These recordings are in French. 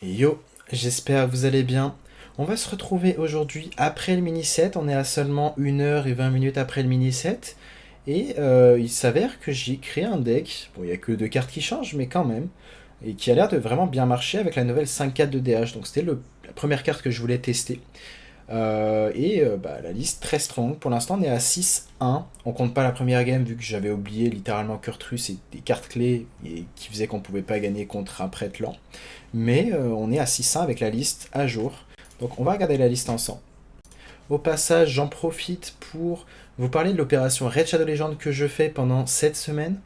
Yo, j'espère que vous allez bien. On va se retrouver aujourd'hui après le mini-set. On est à seulement 1h20 après le mini-set. Et il s'avère que j'ai créé un deck. Bon, il n'y a que deux cartes qui changent, mais quand même. Et qui a l'air de vraiment bien marcher avec la nouvelle 5-4 de DH. Donc c'était la première carte que je voulais tester. La liste très strong. Pour l'instant, on est à 6-1. On compte pas la première game vu que j'avais oublié littéralement Kurtrus et des cartes clés et qui faisaient qu'on pouvait pas gagner contre un prêtre lent. Mais on est à 6-1 avec la liste à jour. Donc on va regarder la liste ensemble. Au passage, j'en profite pour vous parler de l'opération Red Shadow Legend que je fais pendant cette semaine.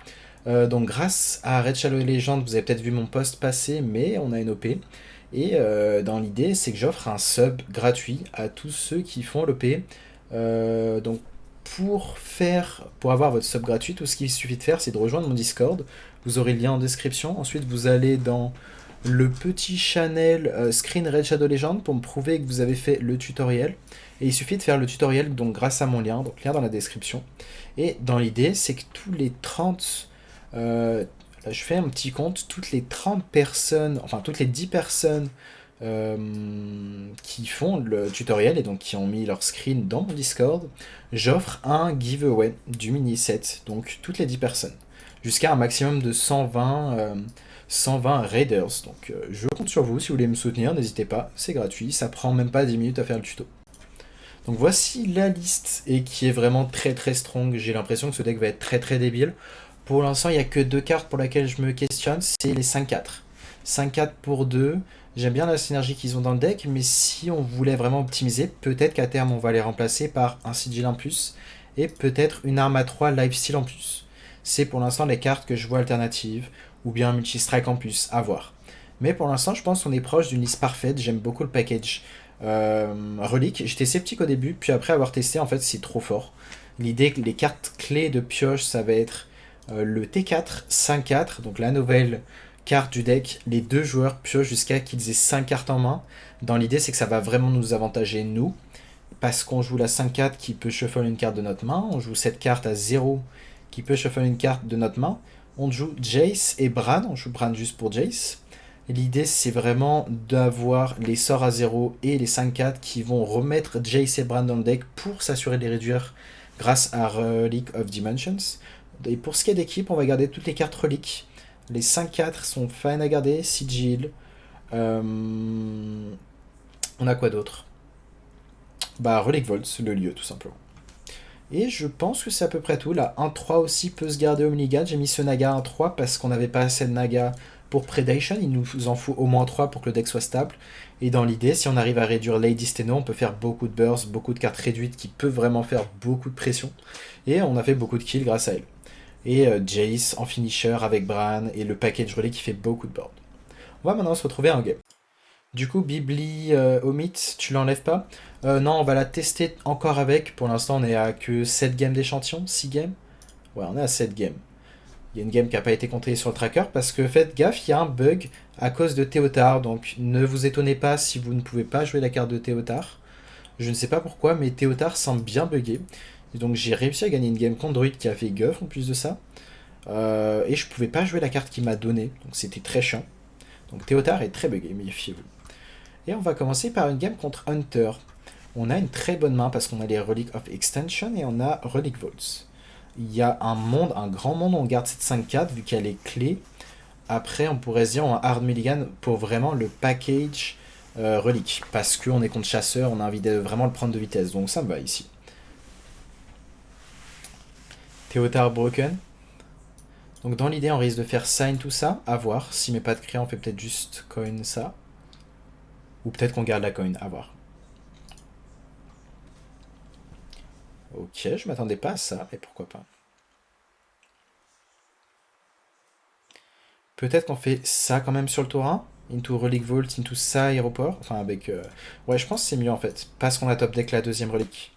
Donc grâce à Red Shadow Legend, vous avez peut-être vu mon post passer, mais on a une OP. Et dans l'idée, c'est que j'offre un sub gratuit à tous ceux qui font l'OP. Donc pour avoir votre sub gratuit, tout ce qu'il suffit de faire, c'est de rejoindre mon Discord. Vous aurez le lien en description. Ensuite, vous allez dans le petit channel Screen Red Shadow Legend pour me prouver que vous avez fait le tutoriel. Et il suffit de faire le tutoriel donc grâce à mon lien, donc lien dans la description. Et dans l'idée, c'est que tous les 30... là, je fais un petit compte, toutes les 30 personnes, enfin toutes les 10 personnes qui font le tutoriel et donc qui ont mis leur screen dans mon Discord, j'offre un giveaway du mini set, donc toutes les 10 personnes, jusqu'à un maximum de 120 Raiders. Donc je compte sur vous, si vous voulez me soutenir, n'hésitez pas, c'est gratuit, ça prend même pas 10 minutes à faire le tuto. Donc voici la liste, et qui est vraiment très très strong, j'ai l'impression que ce deck va être très très débile. Pour l'instant, il n'y a que deux cartes pour lesquelles je me questionne, c'est les 5-4. 5-4 pour 2, j'aime bien la synergie qu'ils ont dans le deck, mais si on voulait vraiment optimiser, peut-être qu'à terme on va les remplacer par un sigil en plus, et peut-être une arme à 3 lifesteal en plus. C'est pour l'instant les cartes que je vois alternatives, ou bien un multi-strike en plus, à voir. Mais pour l'instant, je pense qu'on est proche d'une liste parfaite, j'aime beaucoup le package. Relique, j'étais sceptique au début, puis après avoir testé, en fait, c'est trop fort. L'idée que les cartes clés de pioche, ça va être le T4, 5-4, donc la nouvelle carte du deck. Les deux joueurs piochent jusqu'à qu'ils aient 5 cartes en main. Dans l'idée, c'est que ça va vraiment nous avantager, nous, parce qu'on joue la 5-4 qui peut shuffle une carte de notre main, on joue cette carte à 0 qui peut shuffle une carte de notre main, on joue Jace et Bran, on joue Bran juste pour Jace. L'idée, c'est vraiment d'avoir les sorts à 0 et les 5-4 qui vont remettre Jace et Bran dans le deck pour s'assurer de les réduire grâce à Relic of Dimensions. Et pour ce qui est d'équipe, on va garder toutes les cartes reliques. Les 5-4 sont fine à garder, Sigil. Euh, on a quoi d'autre? Bah, Relic Vault, le lieu tout simplement. Et je pense que c'est à peu près tout. La 1-3 aussi peut se garder au minigun. J'ai mis ce Naga 1-3 parce qu'on n'avait pas assez de Naga pour Predation. Il nous en faut au moins 3 pour que le deck soit stable. Et dans l'idée, si on arrive à réduire Lady Steno, on peut faire beaucoup de burst, beaucoup de cartes réduites qui peuvent vraiment faire beaucoup de pression. Et on a fait beaucoup de kills grâce à elle. Et Jace en finisher avec Bran et le package relais qui fait beaucoup de board. On va maintenant se retrouver en game. Du coup, Bibli Omit, tu l'enlèves pas? Non, on va la tester encore avec. Pour l'instant, on est à que 7 games d'échantillon, 6 games. Ouais, on est à 7 games. Il y a une game qui n'a pas été comptée sur le tracker parce que faites gaffe, il y a un bug à cause de Théotard. Donc ne vous étonnez pas si vous ne pouvez pas jouer la carte de Théotard. Je ne sais pas pourquoi, mais Théotard semble bien buggé. Et donc j'ai réussi à gagner une game contre Druid qui a fait guff en plus de ça. Et je pouvais pas jouer la carte qu'il m'a donnée. Donc c'était très chiant. Donc Théotard est très buggé, méfiez-vous. Et on va commencer par une game contre Hunter. On a une très bonne main parce qu'on a les Relic of Extension et on a Relic Vaults. Il y a un grand monde où on garde cette 5-4 vu qu'elle est clé. Après, on pourrait se dire un Hard Mulligan pour vraiment le package Relic. Parce qu'on est contre chasseur, on a envie de vraiment le prendre de vitesse. Donc ça me va ici. Théotard Broken. Donc dans l'idée, on risque de faire sign tout ça. À voir. Si met pas de cri, on fait peut-être juste coin ça. Ou peut-être qu'on garde la coin. À voir. Ok, je m'attendais pas à ça, mais pourquoi pas. Peut-être qu'on fait ça quand même sur le tour 1. Into Relic Vault, into ça, aéroport. Enfin, avec. Ouais, je pense que c'est mieux en fait. Parce qu'on a top deck la deuxième relique.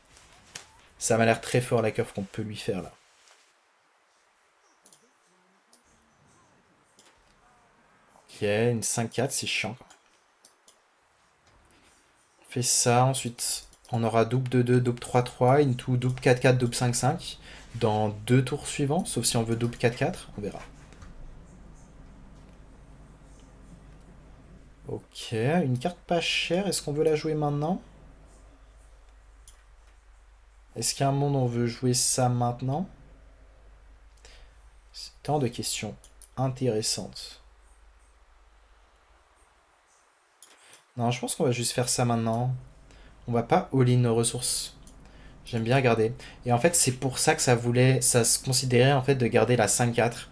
Ça m'a l'air très fort la curve qu'on peut lui faire là. Ok, une 5-4, c'est chiant. On fait ça, ensuite on aura double 2-2, double 3-3, into double 4-4, double 5-5. Dans deux tours suivants, sauf si on veut double 4-4, on verra. Ok, une carte pas chère, est-ce qu'on veut la jouer maintenant? Est-ce qu'il y a un monde où on veut jouer ça maintenant? C'est tant de questions intéressantes. Non, je pense qu'on va juste faire ça maintenant. On va pas all-in nos ressources. J'aime bien garder. Et en fait, c'est pour ça que ça se considérait en fait de garder la 5-4.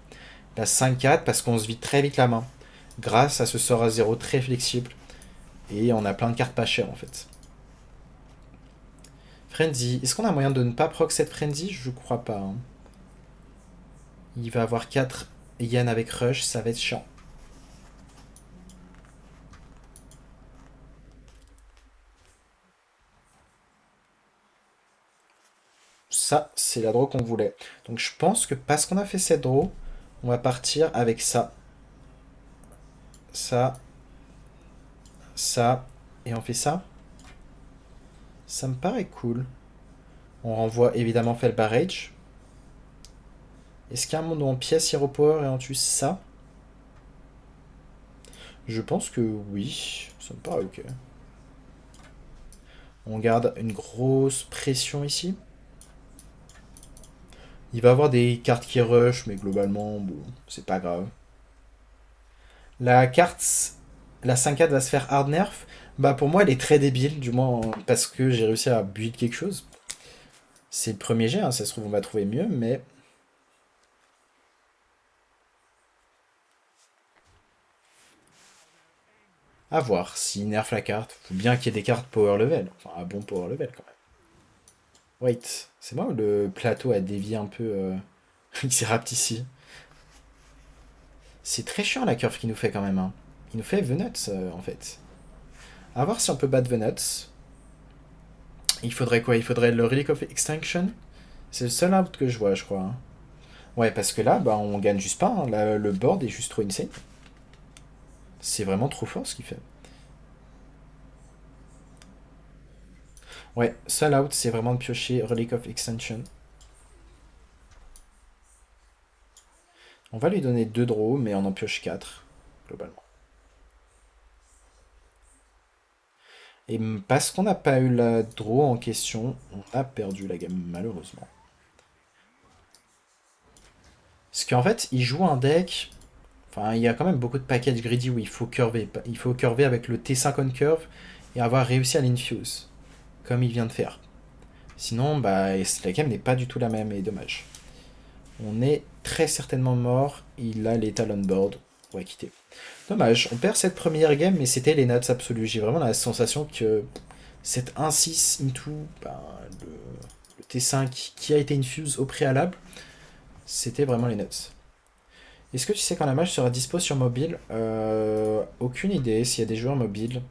La 5-4 parce qu'on se vide très vite la main. Grâce à ce sort à 0 très flexible. Et on a plein de cartes pas chères en fait. Frenzy. Est-ce qu'on a moyen de ne pas proc cette Frenzy? Je crois pas. Hein. Il va avoir 4 Yen avec Rush, ça va être chiant. Ça, c'est la draw qu'on voulait. Donc je pense que parce qu'on a fait cette draw, on va partir avec ça. Ça, ça, et on fait ça. Ça me paraît cool. On renvoie évidemment Felbarage. Est-ce qu'il y a un monde où on pièce Hero Power et on tue ça? Je pense que oui. Ça me paraît ok. On garde une grosse pression ici. Il va avoir des cartes qui rush, mais globalement, bon, c'est pas grave. La carte, la 5-4 va se faire hard nerf. Bah pour moi, elle est très débile, du moins parce que j'ai réussi à build quelque chose. C'est le premier jet, hein, ça se trouve on va trouver mieux, mais à voir. S'il nerf la carte, faut bien qu'il y ait des cartes power level. Enfin, un bon power level quand même. Wait, c'est moi ou le plateau a dévié un peu il s'est ici. C'est très chiant la curve qu'il nous fait quand même. Hein. Il nous fait Venuts en fait. À voir si on peut battre Venuts. Il faudrait quoi? Il faudrait le Relic of Extinction. C'est le seul out que je vois, je crois. Hein. Ouais, parce que là, bah, on gagne juste pas. Hein. Le board est juste trop insane. C'est vraiment trop fort ce qu'il fait. Ouais, seul out, c'est vraiment de piocher Relic of Extension. On va lui donner 2 draws, mais on en pioche 4, globalement. Et parce qu'on n'a pas eu la draw en question, on a perdu la game, malheureusement. Parce qu'en fait, il joue un deck. Enfin, il y a quand même beaucoup de packages greedy où il faut curver. Il faut curver avec le T5 on curve et avoir réussi à l'infuse, comme il vient de faire. Sinon, bah, la game n'est pas du tout la même et dommage. On est très certainement mort. Il a les talon board. On va quitter. Dommage, on perd cette première game, mais c'était les nuts absolus. J'ai vraiment la sensation que cette 1-6 into ben, le T5 qui a été infuse au préalable, c'était vraiment les nuts. Est-ce que tu sais quand la match sera dispo sur mobile? Aucune idée s'il y a des joueurs mobiles.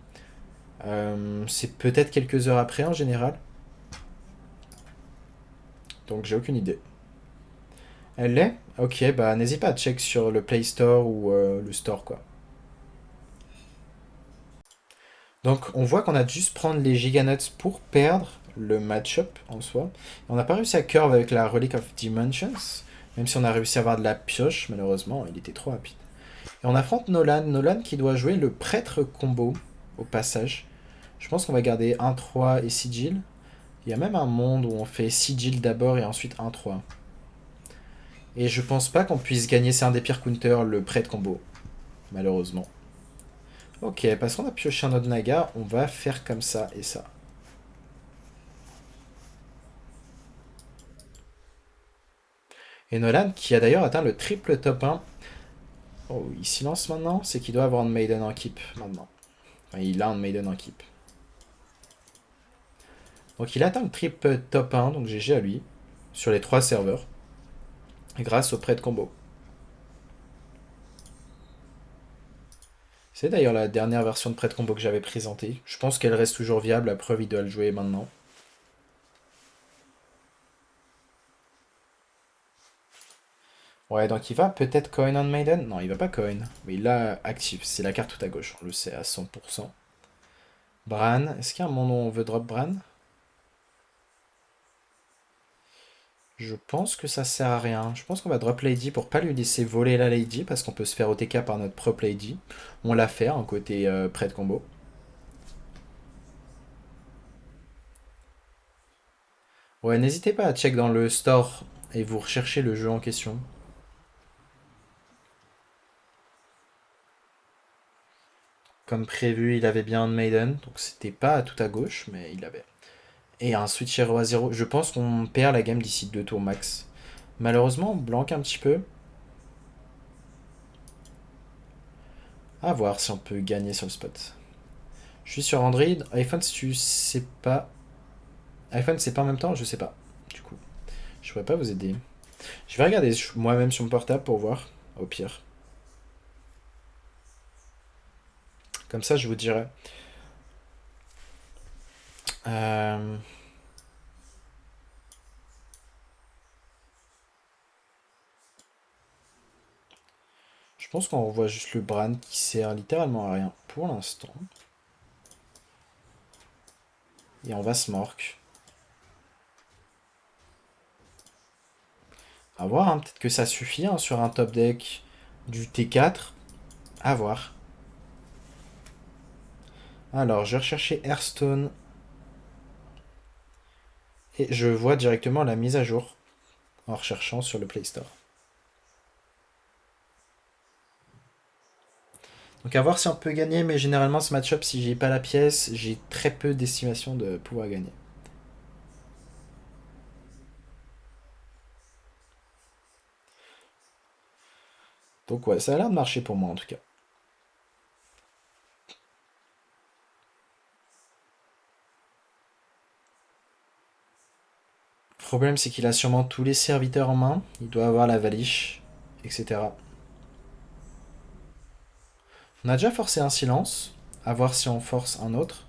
C'est peut-être quelques heures après en général. Donc j'ai aucune idée. Elle l'est? Ok, bah n'hésite pas à check sur le Play Store ou le Store quoi. Donc on voit qu'on a dû juste prendre les Giganuts pour perdre le match-up en soi. On n'a pas réussi à curve avec la Relic of Dimensions, même si on a réussi à avoir de la pioche, malheureusement, il était trop rapide. Et on affronte Nolan, Nolan qui doit jouer le prêtre combo au passage. Je pense qu'on va garder 1-3 et Sigil. Il y a même un monde où on fait Sigil d'abord et ensuite 1-3. Et je pense pas qu'on puisse gagner, c'est un des pires counters, le prêtre combo, malheureusement. Ok, parce qu'on a pioché un autre Naga, on va faire comme ça et ça. Et Nolan, qui a d'ailleurs atteint le triple top 1. Oh, il silence maintenant, c'est qu'il doit avoir un Maiden en keep maintenant. Enfin, il a un Maiden en keep. Donc il atteint le triple top 1, donc GG à lui, sur les 3 serveurs, grâce au prêt combo. C'est d'ailleurs la dernière version de prêt combo que j'avais présentée. Je pense qu'elle reste toujours viable, la preuve il doit le jouer maintenant. Ouais, donc il va peut-être coin on Maiden. Non, il va pas coin. Mais il l'a actif. C'est la carte tout à gauche, on le sait à 100%. Bran. Est-ce qu'il y a un moment où on veut drop Bran? Je pense que ça sert à rien. Je pense qu'on va drop Lady pour pas lui laisser voler la Lady parce qu'on peut se faire OTK par notre propre Lady. On l'a fait, un côté prêt de combo. Ouais, n'hésitez pas à check dans le store et vous recherchez le jeu en question. Comme prévu, il avait bien un Maiden, donc c'était pas tout à gauche, mais il avait. Et un switch hero à 0. Je pense qu'on perd la game d'ici 2 tours max. Malheureusement, on blanque un petit peu. À voir si on peut gagner sur le spot. Je suis sur Android. iPhone, si tu sais pas. iPhone, c'est pas en même temps, je sais pas. Du coup, je pourrais pas vous aider. Je vais regarder moi-même sur mon portable pour voir, au pire. Comme ça, je vous dirai. Euh, Je pense qu'on revoit juste le Bran qui sert littéralement à rien pour l'instant. Et on va smork. À voir, hein, peut-être que ça suffit hein, sur un top deck du T4. À voir. Alors, je vais rechercher Hearthstone. Et je vois directement la mise à jour en recherchant sur le Play Store. Donc à voir si on peut gagner, mais généralement ce match-up, si j'ai pas la pièce, j'ai très peu d'estimation de pouvoir gagner. Donc ouais, ça a l'air de marcher pour moi en tout cas. Le problème c'est qu'il a sûrement tous les serviteurs en main, il doit avoir la valiche, etc. On a déjà forcé un silence, à voir si on force un autre.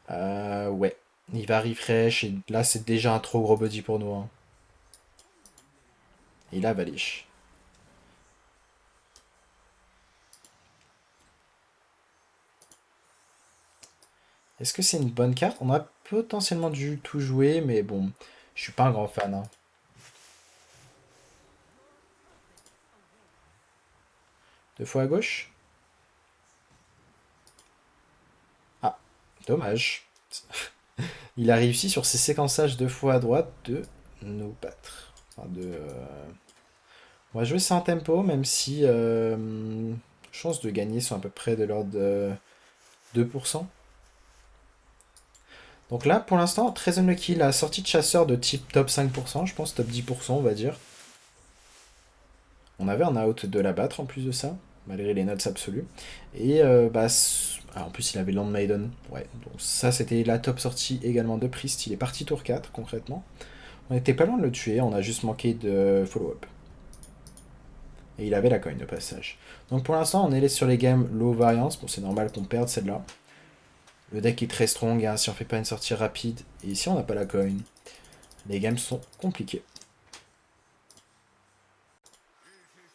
Ouais, il va refresh, et là c'est déjà un trop gros body pour nous. Hein. Il a valiche. Est-ce que c'est une bonne carte? On a potentiellement dû tout jouer, mais bon, je suis pas un grand fan. Hein. Deux fois à gauche? Ah, dommage. Il a réussi sur ses séquençages deux fois à droite de nous battre. Enfin, On va jouer ça en tempo, même si chances de gagner sont à peu près de l'ordre de 2%. Donc là, pour l'instant, très unlucky. La sortie de chasseur de type top 5%, je pense top 10%, on va dire. On avait un out de la battre en plus de ça, malgré les notes absolues. Et en plus, il avait Land Maiden. Ouais, donc ça, c'était la top sortie également de Priest. Il est parti tour 4, concrètement. On était pas loin de le tuer, on a juste manqué de follow-up. Et il avait la coin de passage. Donc pour l'instant, on est sur les games low variance. Bon, c'est normal qu'on perde celle-là. Le deck est très strong, hein, si on fait pas une sortie rapide. Et ici, on n'a pas la coin. Les games sont compliqués.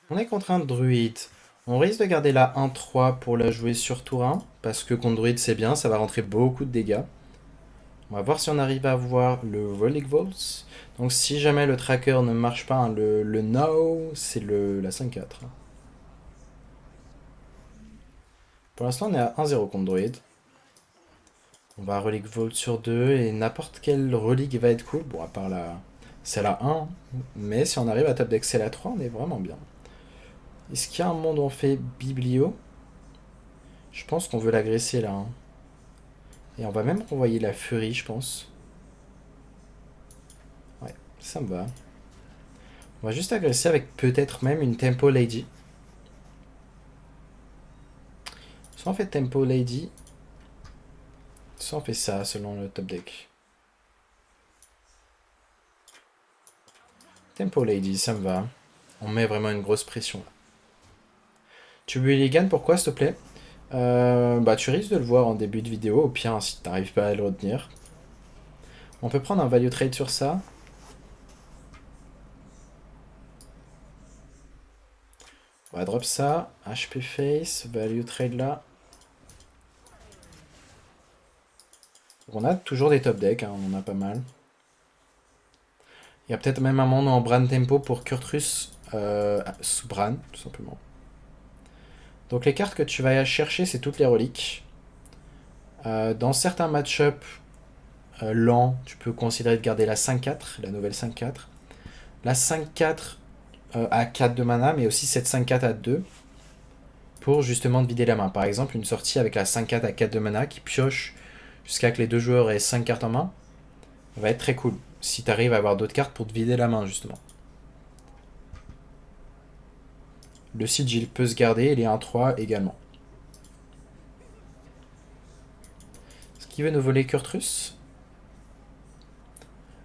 On est contre un druide. On risque de garder la 1-3 pour la jouer sur tour 1. Parce que contre druide, c'est bien, ça va rentrer beaucoup de dégâts. On va voir si on arrive à avoir le Relic Volts. Donc si jamais le tracker ne marche pas, hein, le No, c'est la 5-4. Pour l'instant, on est à 1-0 contre Druid. On va Relic Vault sur 2 et n'importe quelle relique va être cool. Bon, à part la. C'est la 1. Mais si on arrive à top deck c'est la 3, on est vraiment bien. Est-ce qu'il y a un monde où on fait Biblio? Je pense qu'on veut l'agresser là. Hein. Et on va même renvoyer la Furie, je pense. Ouais, ça me va. On va juste agresser avec peut-être même une Tempo Lady. Soit on fait Tempo Lady, soit on fait ça selon le top deck. Tempo Lady, ça me va. On met vraiment une grosse pression là. Tu mulligan pourquoi s'il te plaît? Bah tu risques de le voir en début de vidéo, au pire hein, si t'arrives pas à le retenir. On peut prendre un value trade sur ça. On va drop ça, HP face, value trade là. On a toujours des top decks, hein, on en a pas mal. Il y a peut-être même un monde en Bran Tempo pour Kurtrus sous Bran, tout simplement. Donc les cartes que tu vas chercher, c'est toutes les reliques. Dans certains match-up lents, tu peux considérer de garder la 5-4, la nouvelle 5-4. La 5-4 à 4 de mana, mais aussi cette 5-4 à 2 pour justement te vider la main. Par exemple, une sortie avec la 5-4 à 4 de mana qui pioche jusqu'à que les deux joueurs aient 5 cartes en main va être très cool. Si tu arrives à avoir d'autres cartes pour te vider la main, justement. Le siege, il peut se garder, et les 1-3 également. Est-ce qu'il veut nous voler Kurtrus?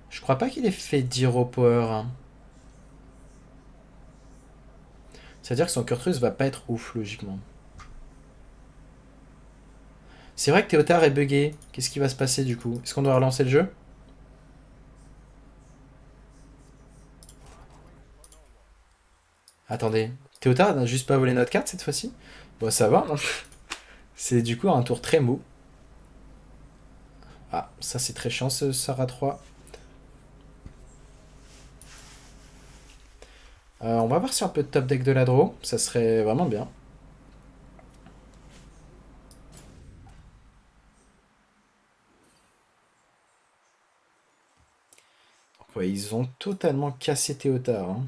Je crois pas qu'il ait fait d'Hero Power, hein. C'est-à-dire que son Kurtrus va pas être ouf, logiquement. C'est vrai que Théotard est buggé. Qu'est-ce qui va se passer, du coup? Est-ce qu'on doit relancer le jeu? Attendez. Théotard n'a juste pas volé notre carte, cette fois-ci? Bon, ça va, hein. C'est du coup un tour très mou. Ah, ça c'est très chiant ce Sarah 3. On va voir si un peu de top deck de la draw, ça serait vraiment bien. Ouais, ils ont totalement cassé Théotard, hein.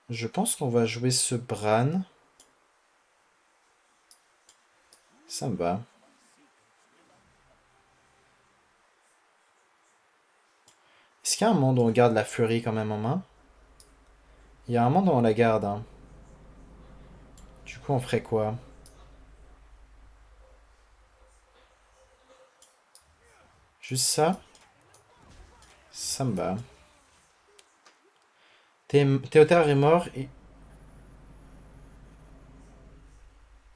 Je pense qu'on va jouer ce Bran. Ça me va. Est-ce qu'il y a un monde où on garde la Fury quand même en main? Il y a un monde où on la garde, hein. Du coup, on ferait quoi? Juste ça? Ça me va. Théotard est mort et...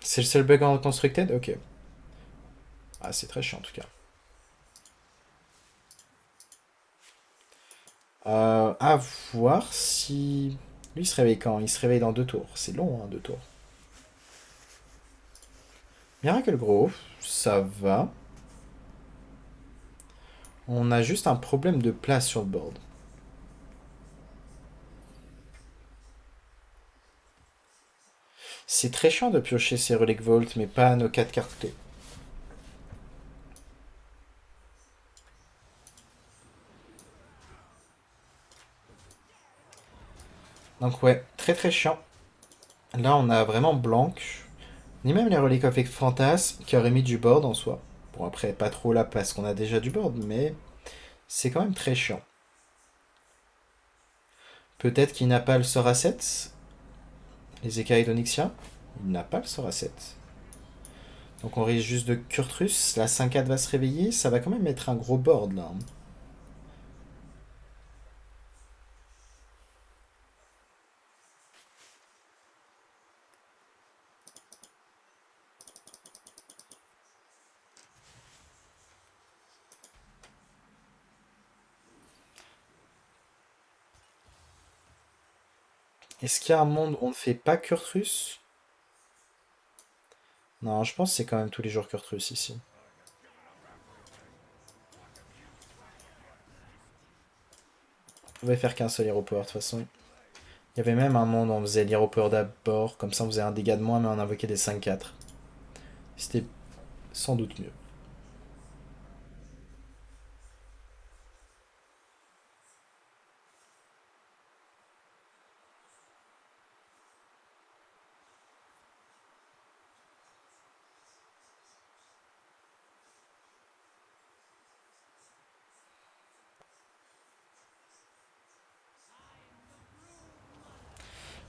C'est le seul bug en constructed? Ok. Ah, c'est très chiant en tout cas. À voir si... Lui, il se réveille quand? Il se réveille dans 2 tours. C'est long, hein, 2 tours. Miracle Grove, ça va. On a juste un problème de place sur le board. C'est très chiant de piocher ces Relic Vault, mais pas nos 4 cartes clés. Donc ouais, très très chiant. Là, on a vraiment blanc. Ni même les Relic of Fantasme qui auraient mis du board en soi. Bon, après, pas trop là parce qu'on a déjà du board, mais c'est quand même très chiant. Peut-être qu'il n'a pas le sort à 7. Les écailles d'Onyxia. Il n'a pas le sort à 7. Donc on risque juste de Kurtrus. La 5-4 va se réveiller. Ça va quand même être un gros board là, hein. Est-ce qu'il y a un monde où on ne fait pas Kurtrus? Non, je pense que c'est quand même tous les jours Kurtrus ici. On pouvait faire qu'un seul Hero Power de toute façon. Il y avait même un monde où on faisait l'Hero Power d'abord, comme ça on faisait un dégât de moins, mais on invoquait des 5-4. C'était sans doute mieux.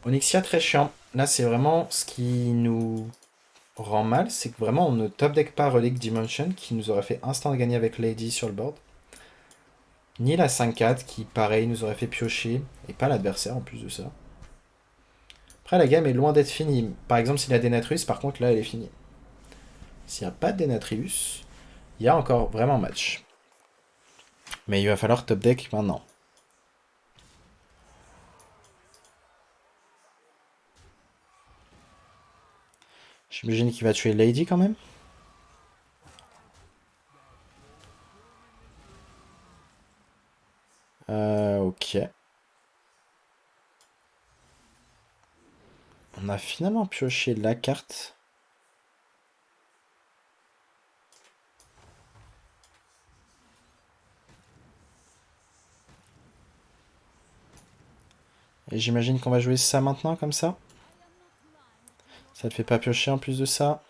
Onyxia très chiant. Là c'est vraiment ce qui nous rend mal, c'est que vraiment on ne top deck pas Relic Dimension qui nous aurait fait instant gagner avec Lady sur le board. Ni la 5-4 qui pareil nous aurait fait piocher, et pas l'adversaire en plus de ça. Après la gamme est loin d'être finie. Par exemple s'il a Denatrius, par contre là elle est finie. S'il n'y a pas de Denatrius, il y a encore vraiment match. Mais il va falloir top deck maintenant. J'imagine qu'il va tuer Lady quand même. Ok. On a finalement pioché la carte. Et j'imagine qu'on va jouer ça maintenant, comme ça. Ça ne fait pas piocher en plus de ça.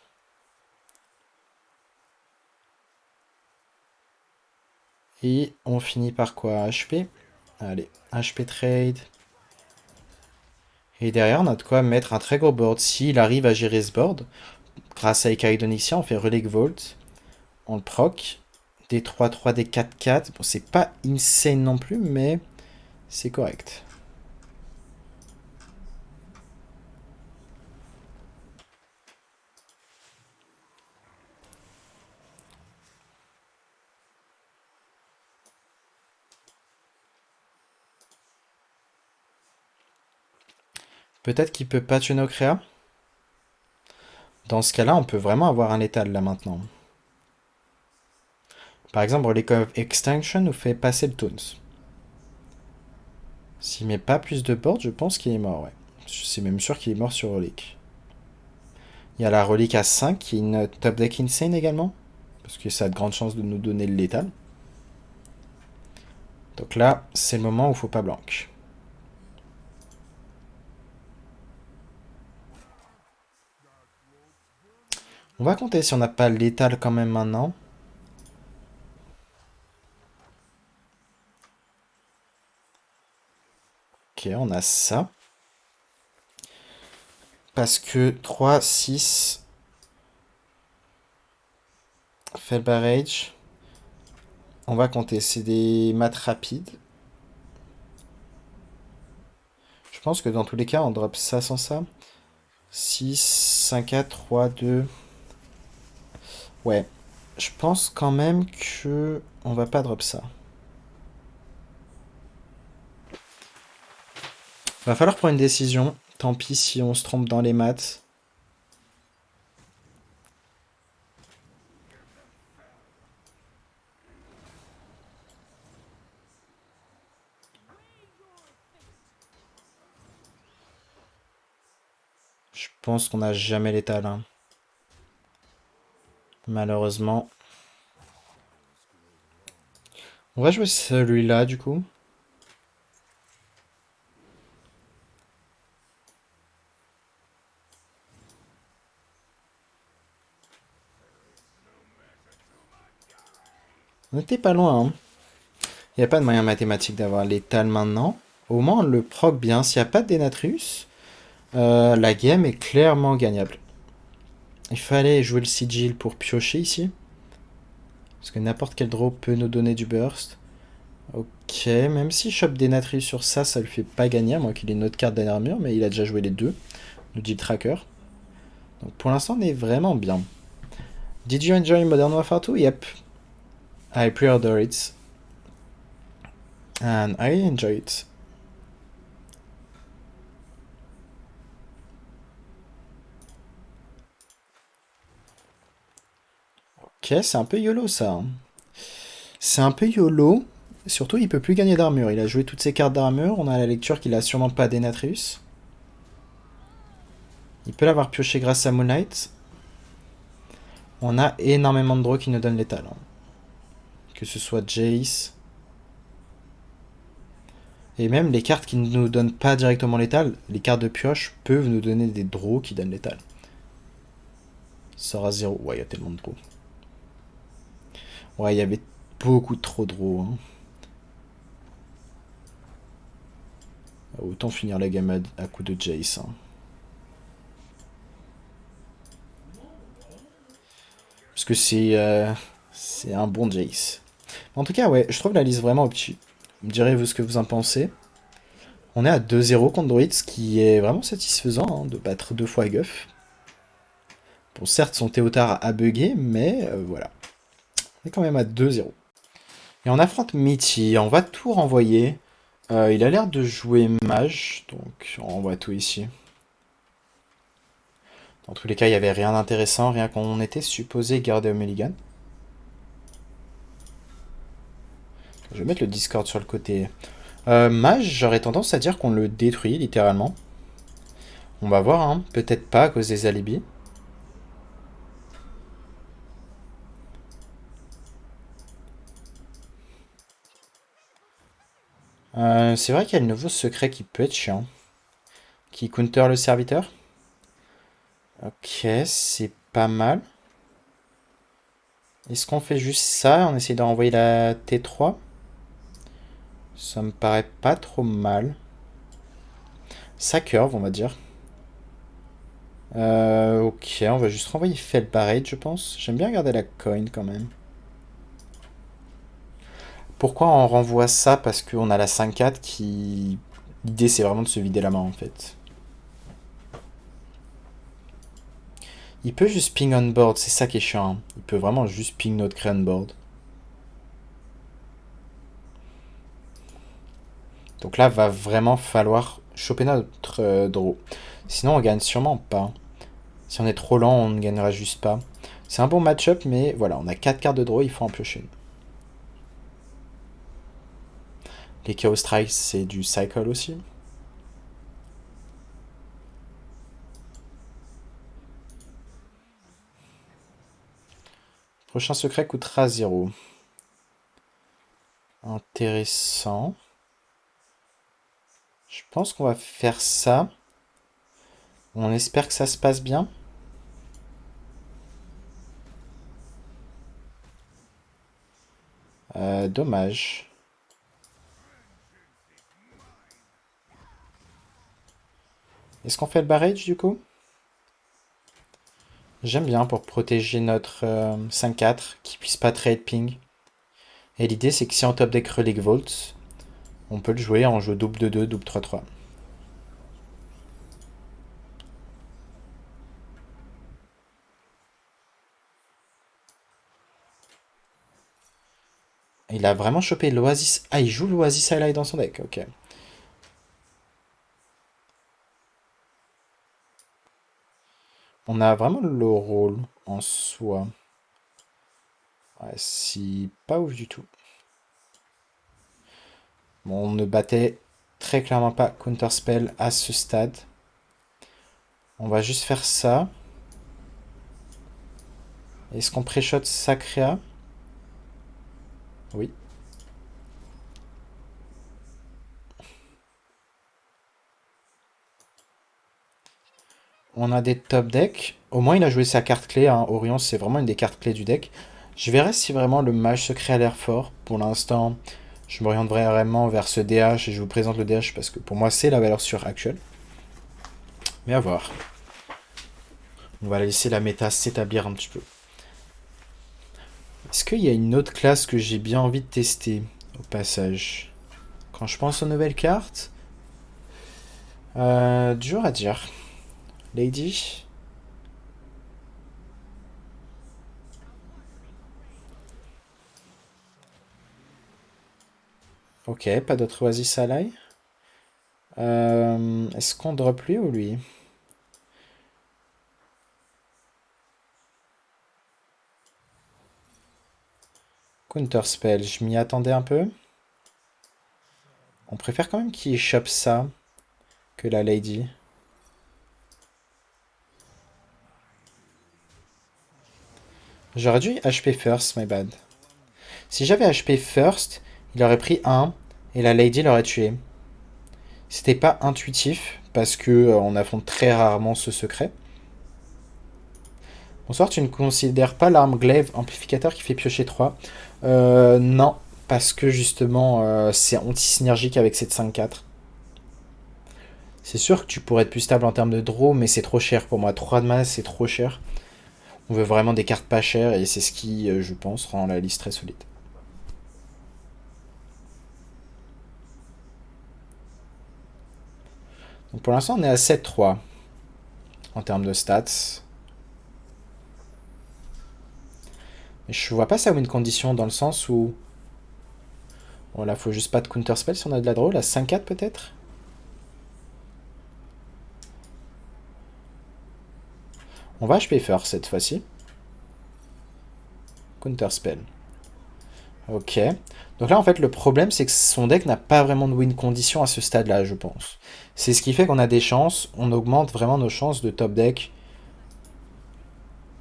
Et on finit par quoi? HP? Allez, HP trade. Et derrière, on a de quoi mettre un très gros board. S'il arrive à gérer ce board, grâce à Ekaid Onyxia, on fait Relic Vault. On le proc. Des 3-3, des 4-4. Bon, c'est pas insane non plus, mais c'est correct. Peut-être qu'il peut pas tuer nos créas. Dans ce cas-là, on peut vraiment avoir un létal là maintenant. Par exemple, Relic of Extinction nous fait passer le Toons. S'il met pas plus de board, je pense qu'il est mort, ouais. Je suis même sûr qu'il est mort sur Relic. Il y a la Relic à 5 qui est une top deck insane également. Parce que ça a de grandes chances de nous donner le létal. Donc là, c'est le moment où il faut pas blanc. On va compter si on n'a pas létal quand même maintenant. Ok, on a ça. Parce que 3, 6... Fel Barrage. On va compter, c'est des maths rapides. Je pense que dans tous les cas, on drop ça sans ça. 6, 5, 4, 3, 2... Ouais. Je pense quand même que on va pas drop ça. Va falloir prendre une décision. Tant pis si on se trompe dans les maths. Je pense qu'on n'a jamais l'étal, hein. Malheureusement. On va jouer celui-là du coup. On était pas loin, hein. Il n'y a pas de moyen mathématique d'avoir l'étal maintenant. Au moins on le proc bien. S'il n'y a pas de Denatrius, la game est clairement gagnable. Il fallait jouer le sigil pour piocher ici. Parce que n'importe quel draw peut nous donner du burst. Ok, même si chope Denatrius sur ça, ça lui fait pas gagner, à moins qu'il ait une autre carte d'armure, mais il a déjà joué les deux, nous dit le tracker. Donc pour l'instant, on est vraiment bien. Did you enjoy Modern Warfare 2? Yep. I pre-order it. And I enjoy it. Ok, c'est un peu YOLO ça, hein. C'est un peu YOLO. Surtout, il peut plus gagner d'armure. Il a joué toutes ses cartes d'armure. On a la lecture qu'il a sûrement pas Denatrius. Il peut l'avoir pioché grâce à Moonlight. On a énormément de draws qui nous donnent l'étal, hein. Que ce soit Jace. Et même les cartes qui ne nous donnent pas directement l'étal, les cartes de pioche peuvent nous donner des draws qui donnent l'étal. Sort à 0. Ouais, il y a tellement de draws. Ouais, il y avait beaucoup trop de draws, hein. Autant finir la game à coup de Jace, hein. Parce que c'est un bon Jace. En tout cas, ouais, je trouve la liste vraiment opti. Vous me direz vous ce que vous en pensez. On est à 2-0 contre Druid, ce qui est vraiment satisfaisant, hein, de battre 2 fois Guff. Bon, certes, son Théotard a bugué, mais voilà. On est quand même à 2-0. Et on affronte Mitty, on va tout renvoyer. Il a l'air de jouer mage, donc on renvoie tout ici. Dans tous les cas, il n'y avait rien d'intéressant, rien qu'on était supposé garder au mulligan. Je vais mettre le Discord sur le côté. Mage, j'aurais tendance à dire qu'on le détruit, littéralement. On va voir, hein. Peut-être pas à cause des alibis. C'est vrai qu'il y a le nouveau secret qui peut être chiant. Qui counter le serviteur. Ok, c'est pas mal. Est-ce qu'on fait juste ça? On essaie de renvoyer la T3. Ça me paraît pas trop mal. Ça curve, on va dire. Ok, on va juste renvoyer Felbarrage, je pense. J'aime bien garder la coin quand même. Pourquoi on renvoie ça? Parce qu'on a la 5-4 qui... L'idée, c'est vraiment de se vider la main, en fait. Il peut juste ping on board, c'est ça qui est chiant, hein. Il peut vraiment juste ping notre cré on board. Donc là, va vraiment falloir choper notre draw. Sinon, on gagne sûrement pas. Si on est trop lent, on ne gagnera juste pas. C'est un bon match-up, mais voilà, on a 4 cartes de draw, il faut en piocher une. Les Chaos Strikes, c'est du Cycle aussi. Prochain secret coûtera 0. Intéressant. Je pense qu'on va faire ça. On espère que ça se passe bien. Dommage. Est-ce qu'on fait le barrage du coup? J'aime bien pour protéger notre 5-4 qui puisse pas trade ping. Et l'idée c'est que si on top deck Relic Vault, on peut le jouer en jeu double 2-2, double 3-3. Il a vraiment chopé l'Oasis. Ah, il joue l'Oasis Highlight dans son deck, ok. On a vraiment le rôle en soi. Ouais, si pas ouf du tout. Bon, on ne battait très clairement pas Counterspell à ce stade. On va juste faire ça. Est-ce qu'on pré-shot Sacrea? Oui. On a des top decks. Au moins, il a joué sa carte clé, hein. Orion, c'est vraiment une des cartes clés du deck. Je verrai si vraiment le mage secret a l'air fort. Pour l'instant, je m'oriente vraiment vers ce DH et je vous présente le DH parce que pour moi, c'est la valeur sûre actuelle. Mais à voir. On va laisser la méta s'établir un petit peu. Est-ce qu'il y a une autre classe que j'ai bien envie de tester au passage? Quand je pense aux nouvelles cartes, dur à dire. Lady. Ok, pas d'autre Oasis Ally. Est-ce qu'on drop lui ou lui? Counterspell, je m'y attendais un peu. On préfère quand même qu'il chope ça que la Lady. J'aurais dû HP first, my bad. Si j'avais HP first, il aurait pris 1 et la Lady l'aurait tué. C'était pas intuitif parce que on affronte très rarement ce secret. Bonsoir, tu ne considères pas l'arme glaive amplificateur qui fait piocher 3? Non, parce que justement c'est anti-synergique avec cette 5-4. C'est sûr que tu pourrais être plus stable en termes de draw, mais c'est trop cher pour moi. 3 de mana, c'est trop cher. On veut vraiment des cartes pas chères et c'est ce qui, je pense, rend la liste très solide. Donc pour l'instant, on est à 7-3 en termes de stats. Mais je vois pas ça win condition dans le sens où... Voilà, faut juste pas de counter spell si on a de la draw. La 5-4 peut-être? On va HP first cette fois-ci. Counterspell. Ok. Donc là, en fait, le problème, c'est que son deck n'a pas vraiment de win condition à ce stade-là, je pense. C'est ce qui fait qu'on a des chances, on augmente vraiment nos chances de top deck.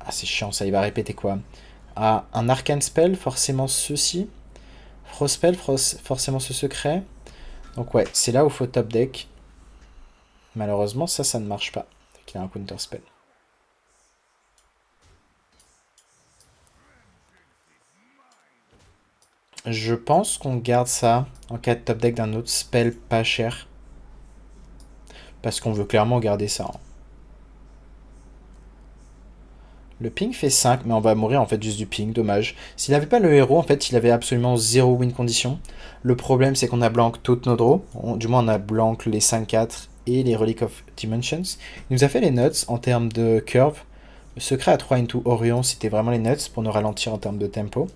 Ah, c'est chiant, ça, il va répéter quoi? Ah, un Arcane Spell, forcément ceci. Frost Spell, forcément ce secret. Donc ouais, c'est là où il faut top deck. Malheureusement, ça ne marche pas. Il a un Counter Spell. Je pense qu'on garde ça en cas de top deck d'un autre spell pas cher. Parce qu'on veut clairement garder ça. Hein. Le ping fait 5, mais on va mourir en fait juste du ping, dommage. S'il n'avait pas le héros, en fait, il avait absolument 0 win condition. Le problème, c'est qu'on a blank toutes nos draws. Du moins, on a blank les 5-4 et les Relic of Dimensions. Il nous a fait les nuts en termes de curve. Le secret à 3 into Orion, c'était vraiment les nuts pour nous ralentir en termes de tempo.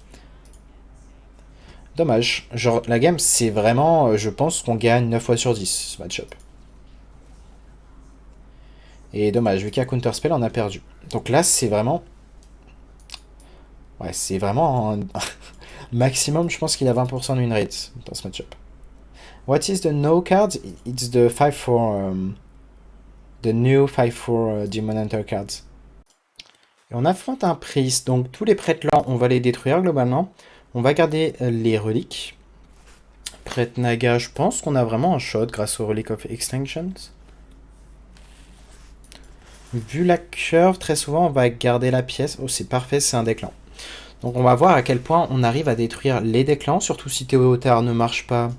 Dommage. Genre, la game, c'est vraiment, je pense qu'on gagne 9 fois sur 10, ce match-up. Et dommage, vu qu'il y a Counterspell, on a perdu. Donc là, c'est vraiment... Ouais, c'est vraiment un maximum, je pense qu'il a 20% de win rate dans ce match-up. What is the no card? It's the 5-4... the new 5-4 Demon Hunter cards. Et on affronte un priest, donc tous les prêtres là, on va les détruire globalement. On va garder les reliques. Prêtre Naga, je pense qu'on a vraiment un shot grâce au Relic of Extinctions. Vu la curve, très souvent on va garder la pièce. Oh, c'est parfait, c'est un déclan. Donc on va voir à quel point on arrive à détruire les déclans, surtout si Théotard ne marche pas.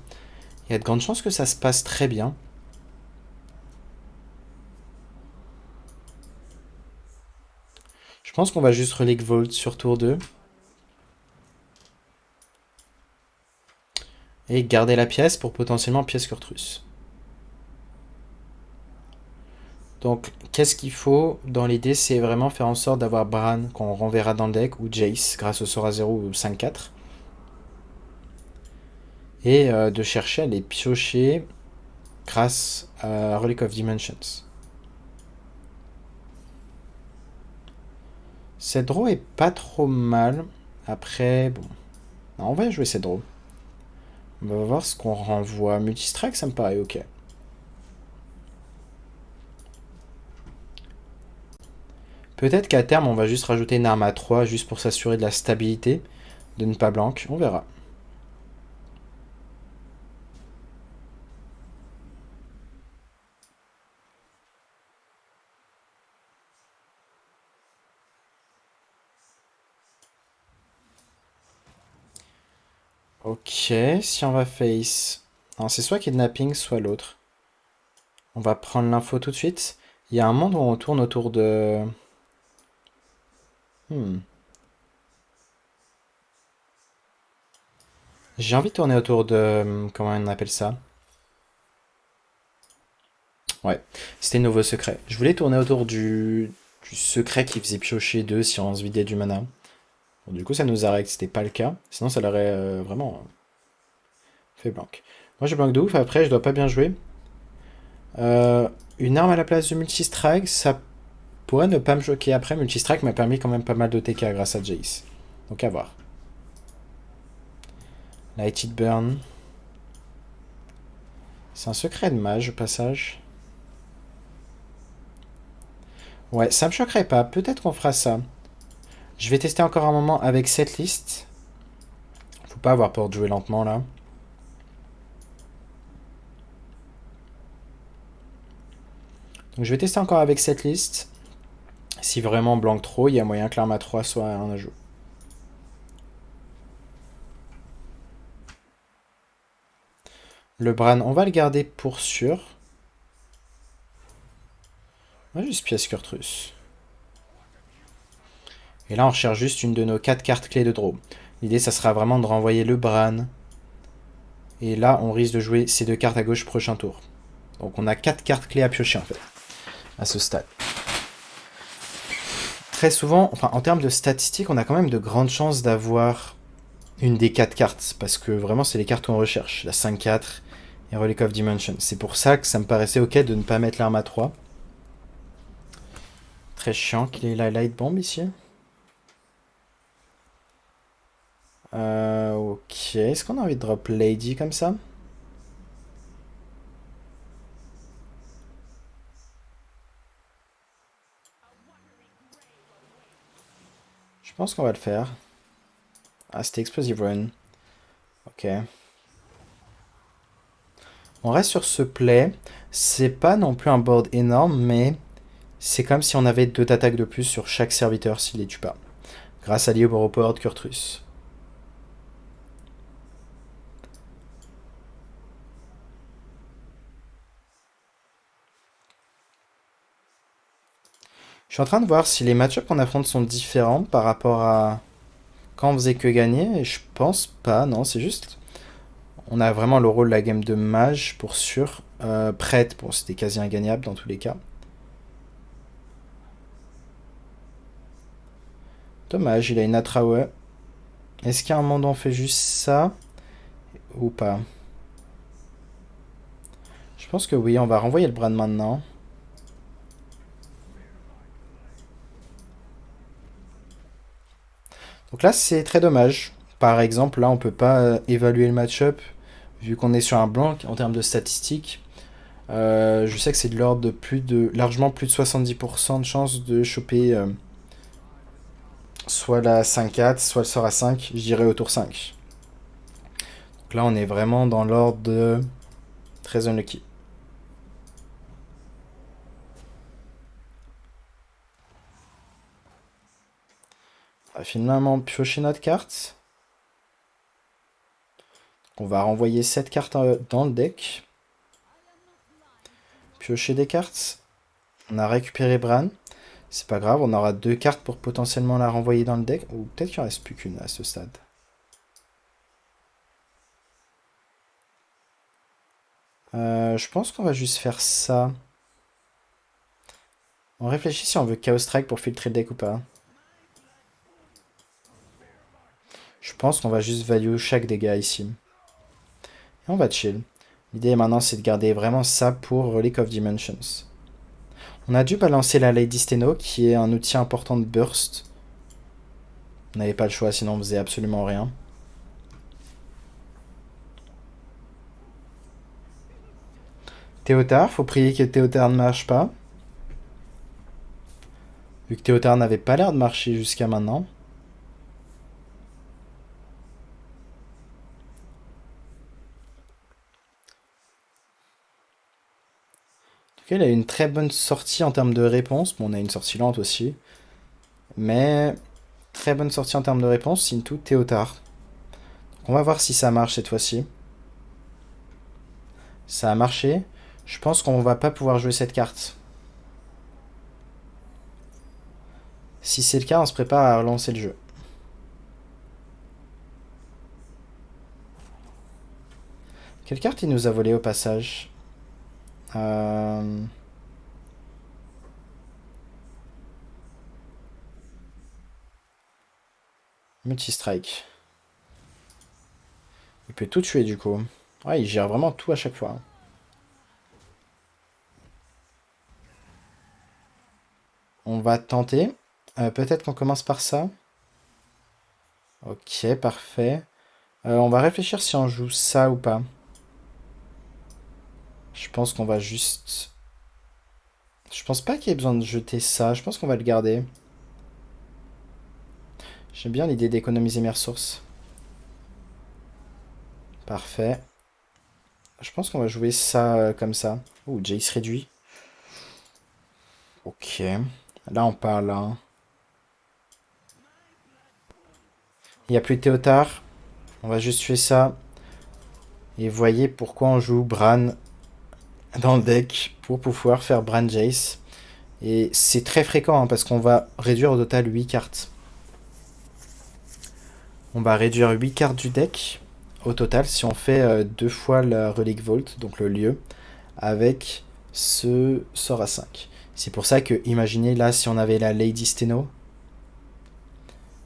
Il y a de grandes chances que ça se passe très bien. Je pense qu'on va juste Relic Vault sur tour 2. Et garder la pièce pour potentiellement pièce Curtrus. Donc, qu'est-ce qu'il faut dans l'idée, c'est vraiment faire en sorte d'avoir Bran qu'on renverra dans le deck, ou Jace, grâce au sort à 0 ou 5-4. Et de chercher à les piocher grâce à Relic of Dimensions. Cette draw est pas trop mal. Après, bon. Non, on va jouer cette draw. On va voir ce qu'on renvoie. Multistrike, ça me paraît ok. Peut-être qu'à terme, on va juste rajouter une arme à 3 juste pour s'assurer de la stabilité, de ne pas blank. On verra. Ok, si on va face... Non, c'est soit kidnapping, soit l'autre. On va prendre l'info tout de suite. Il y a un monde où on tourne autour de... J'ai envie de tourner autour de... Comment on appelle ça? Ouais, c'était nouveau secret. Je voulais tourner autour du secret qui faisait piocher 2 si on se vidait du mana. Bon, du coup, ça nous arrête, c'était pas le cas. Sinon, ça l'aurait vraiment fait blanc. Moi, je blank de ouf. Après, je dois pas bien jouer. Une arme à la place de multistrike, ça pourrait ne pas me choquer. Après, multistrike m'a permis quand même pas mal de TK grâce à Jace. Donc à voir. Lighted Burn. C'est un secret de mage au passage. Ouais, ça me choquerait pas. Peut-être qu'on fera ça. Je vais tester encore un moment avec cette liste. Faut pas avoir peur de jouer lentement là. Donc je vais tester encore avec cette liste. Si vraiment blanc trop, il y a moyen que l'arme à 3 soit un ajout. Le Bran, on va le garder pour sûr. On va juste pièce Curtrus. Et là, on recherche juste une de nos 4 cartes clés de draw. L'idée, ça sera vraiment de renvoyer le Bran. Et là, on risque de jouer ces 2 cartes à gauche prochain tour. Donc on a 4 cartes clés à piocher en fait, à ce stade. Très souvent, enfin en termes de statistiques, on a quand même de grandes chances d'avoir une des 4 cartes. Parce que vraiment, c'est les cartes qu'on recherche. La 5-4 et Relic of Dimension. C'est pour ça que ça me paraissait ok de ne pas mettre l'arme à 3. Très chiant qu'il ait la light bomb ici. Ok, est-ce qu'on a envie de drop Lady comme ça? Je pense qu'on va le faire. Ah, c'était Explosive Run. Ok. On reste sur ce play. C'est pas non plus un board énorme, mais c'est comme si on avait 2 d'attaque de plus sur chaque serviteur s'il les tue pas. Grâce à l'Ioboroport de Kurtrus. Je suis en train de voir si les match-ups qu'on affronte sont différents par rapport à quand on faisait que gagner. Et je pense pas, non, c'est juste. On a vraiment le rôle de la game de mage pour sûr. Prête, bon, c'était quasi ingagnable dans tous les cas. Dommage, il a une Atrawe. Est-ce qu'à un moment on fait juste ça ou pas? Je pense que oui, on va renvoyer le Bran maintenant. Donc là, c'est très dommage. Par exemple, là, on peut pas évaluer le match-up vu qu'on est sur un blanc en termes de statistiques. Je sais que c'est de l'ordre de largement plus de 70% de chances de choper soit la 5-4, soit le sort à 5, je dirais au tour 5. Donc là, on est vraiment dans l'ordre de très unlucky. On va finalement piocher notre carte. On va renvoyer cette carte dans le deck. Piocher des cartes. On a récupéré Bran. C'est pas grave, on aura 2 cartes pour potentiellement la renvoyer dans le deck. Ou peut-être qu'il en reste plus qu'une à ce stade. Je pense qu'on va juste faire ça. On réfléchit si on veut Chaos Strike pour filtrer le deck ou pas. Je pense qu'on va juste value chaque dégât ici. Et on va chill. L'idée maintenant c'est de garder vraiment ça pour Relic of Dimensions. On a dû balancer la Lady Steno qui est un outil important de burst. On n'avait pas le choix sinon on faisait absolument rien. Théotard, faut prier que Théotard ne marche pas. Vu que Théotard n'avait pas l'air de marcher jusqu'à maintenant. En tout cas, il a eu une très bonne sortie en termes de réponse. Bon, on a une sortie lente aussi. Mais très bonne sortie en termes de réponse, into Théotard. Donc on va voir si ça marche cette fois-ci. Ça a marché. Je pense qu'on va pas pouvoir jouer cette carte. Si c'est le cas, on se prépare à relancer le jeu. Quelle carte il nous a volé au passage Multi-strike. Il peut tout tuer du coup. Ouais, il gère vraiment tout à chaque fois. On va tenter. Peut-être qu'on commence par ça. Ok, parfait. On va réfléchir si on joue ça ou pas. Je pense qu'on va juste... Je pense pas qu'il y ait besoin de jeter ça. Je pense qu'on va le garder. J'aime bien l'idée d'économiser mes ressources. Parfait. Je pense qu'on va jouer ça comme ça. Ouh, Jace réduit. Ok. Là, on parle. Hein. Il n'y a plus de Théotard. On va juste tuer ça. Et voyez pourquoi on joue Bran dans le deck pour pouvoir faire Bran Jace. Et c'est très fréquent hein, parce qu'on va réduire au total 8 cartes. On va réduire 8 cartes du deck au total si on fait 2 fois la Relic Vault, donc le lieu, avec ce sort à 5. C'est pour ça que, imaginez là, si on avait la Lady Steno,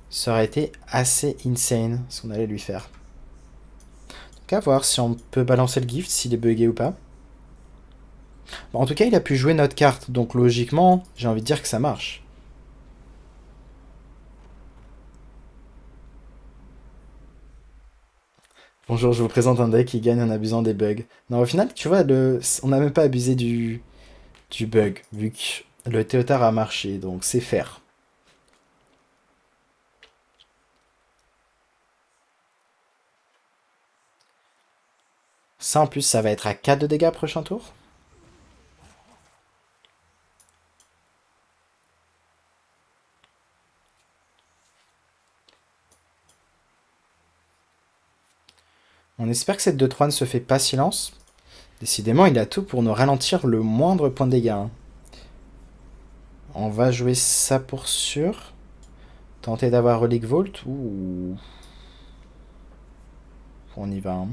ça aurait été assez insane ce qu'on allait lui faire. Donc à voir si on peut balancer le gift, s'il est buggé ou pas. Bon, en tout cas, il a pu jouer notre carte, donc logiquement, j'ai envie de dire que ça marche. Bonjour, je vous présente un deck qui gagne en abusant des bugs. Non, au final, tu vois, on n'a même pas abusé du bug, vu que le Théotard a marché, donc c'est fair. Ça, en plus, ça va être à 4 de dégâts prochain tour. On espère que cette 2-3 ne se fait pas silence. Décidément, il a tout pour nous ralentir le moindre point de dégâts, hein. On va jouer ça pour sûr. Tenter d'avoir Relic Vault ou... On y va, hein.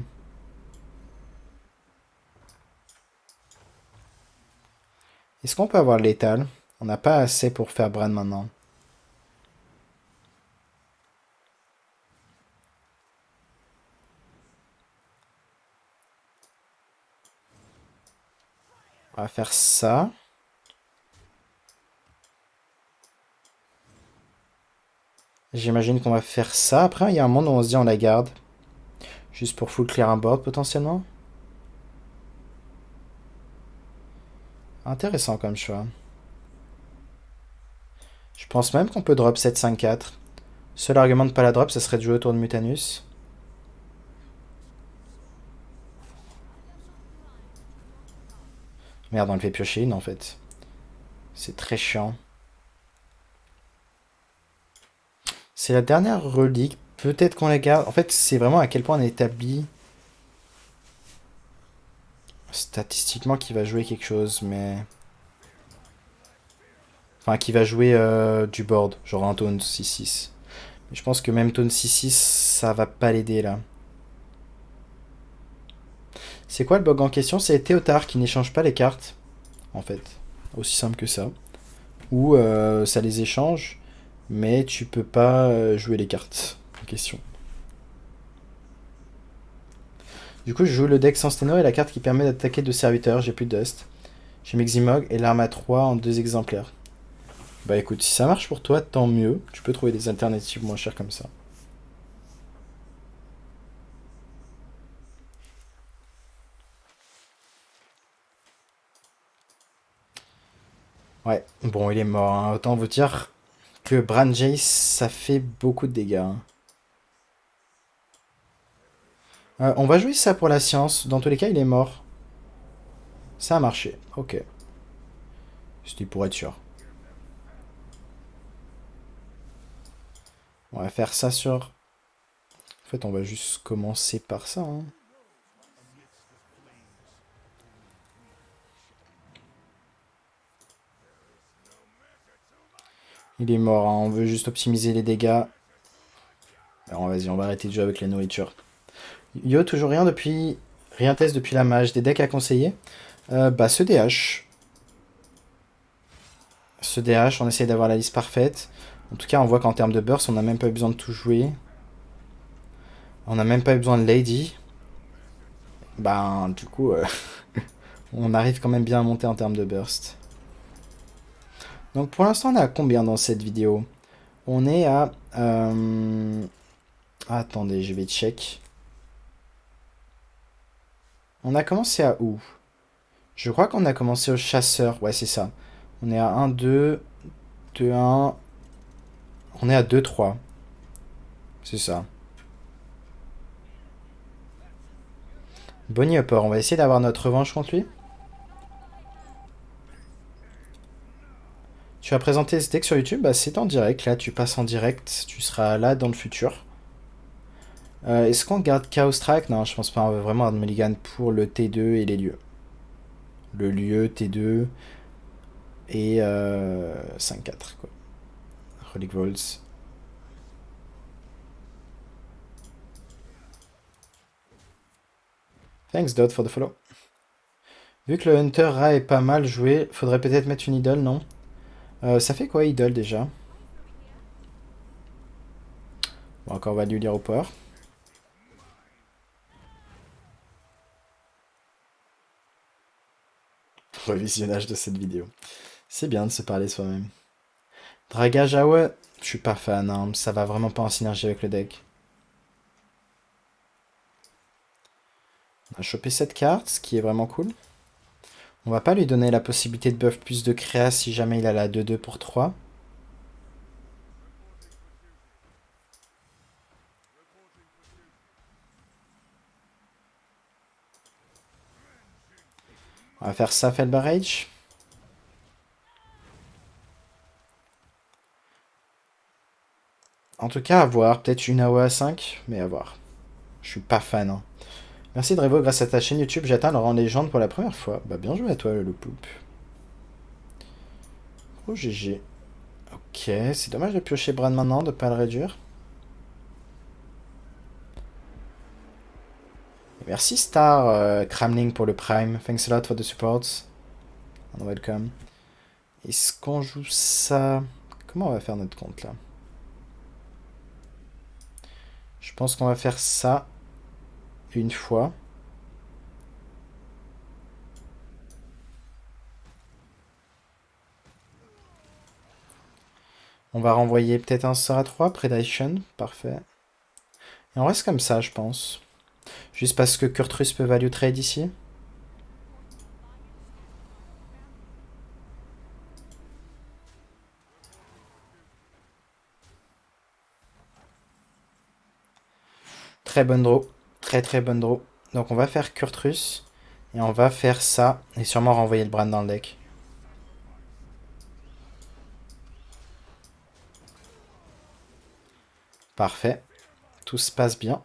Est-ce qu'on peut avoir l'étal? On n'a pas assez pour faire Bran maintenant. On va faire ça. J'imagine qu'on va faire ça. Après, il y a un monde où on se dit on la garde. Juste pour full clear un board potentiellement. Intéressant comme choix. Je pense même qu'on peut drop 7-5-4. Seul argument de pas la drop, ce serait de jouer autour de Mutanus. Merde, on le fait piocher une en fait. C'est très chiant. C'est la dernière relique. Peut-être qu'on la garde. En fait, c'est vraiment à quel point on établit statistiquement qui va jouer quelque chose, mais... Enfin, qui va jouer du board, genre un taunt 6-6. Mais je pense que même taunt 6-6, ça va pas l'aider là. C'est quoi le bug en question? C'est Théotard qui n'échange pas les cartes, en fait. Aussi simple que ça. Ou ça les échange, mais tu peux pas jouer les cartes en question. Du coup, je joue le deck sans Steno et la carte qui permet d'attaquer deux serviteurs. J'ai plus de dust. J'ai Meximog et l'arme à 3 en 2 exemplaires. Bah écoute, si ça marche pour toi, tant mieux. Tu peux trouver des alternatives moins chères comme ça. Ouais, bon, il est mort, hein. Autant vous dire que Bran Jace, ça fait beaucoup de dégâts, hein. On va jouer ça pour la science. Dans tous les cas, il est mort. Ça a marché. Ok. C'était pour être sûr. On va faire ça sur... En fait, on va juste commencer par ça, hein. Il est mort, hein. On veut juste optimiser les dégâts. Alors vas-y, on va arrêter de jouer avec la nourriture. Yo, toujours rien depuis... Rien test depuis la mage. Des decks à conseiller? Bah, ce DH. Ce DH, on essaye d'avoir la liste parfaite. En tout cas, on voit qu'en termes de burst, on n'a même pas eu besoin de tout jouer. On n'a même pas eu besoin de Lady. Bah, du coup, on arrive quand même bien à monter en termes de burst. Donc pour l'instant, on est à combien dans cette vidéo? On est à... Attendez, je vais check. On a commencé à où? Je crois qu'on a commencé au chasseur. Ouais, c'est ça. On est à 1, 2, 2, 1. On est à 2, 3. C'est ça. Bonnie Upper, on va essayer d'avoir notre revanche contre lui. Tu as présenté ce deck sur YouTube? Bah, c'est en direct. Là, tu passes en direct. Tu seras là dans le futur. Est-ce qu'on garde Chaos Strike? Non, je pense pas. On va vraiment avoir de mulligan pour le T2 et les lieux. Le lieu, T2 et 5-4, quoi. Relic Volts. Thanks, Dot, for the follow. Vu que le Hunter Ra est pas mal joué, faudrait peut-être mettre une idole, non? Ça fait quoi, idole, déjà? Bon, encore value lire au power. Revisionnage de cette vidéo. C'est bien de se parler soi-même. Dragage, ah ouais, je suis pas fan, hein. Ça va vraiment pas en synergie avec le deck. On a chopé cette carte, ce qui est vraiment cool. On va pas lui donner la possibilité de buff plus de créa si jamais il a la 2-2 pour 3. On va faire ça, Felbarage. En tout cas, à voir. Peut-être une AOE à 5, mais à voir. Je suis pas fan. Hein. Merci Drevo, grâce à ta chaîne YouTube, j'atteins le rang légende pour la première fois. Bah bien joué à toi, le poup. Oh GG. Ok, c'est dommage de piocher Brad maintenant, de pas le réduire. Et merci Star Kramling pour le Prime. Thanks a lot for the support. And welcome. Est-ce qu'on joue ça? Comment on va faire notre compte là? Je pense qu'on va faire ça une fois. On va renvoyer peut-être un sort à 3, Predation, parfait. Et on reste comme ça, je pense. Juste parce que Kurtrus peut value trade ici. Très bonne draw. Très très bonne draw. Donc on va faire Kurtrus. Et on va faire ça. Et sûrement renvoyer le Bran dans le deck. Parfait. Tout se passe bien.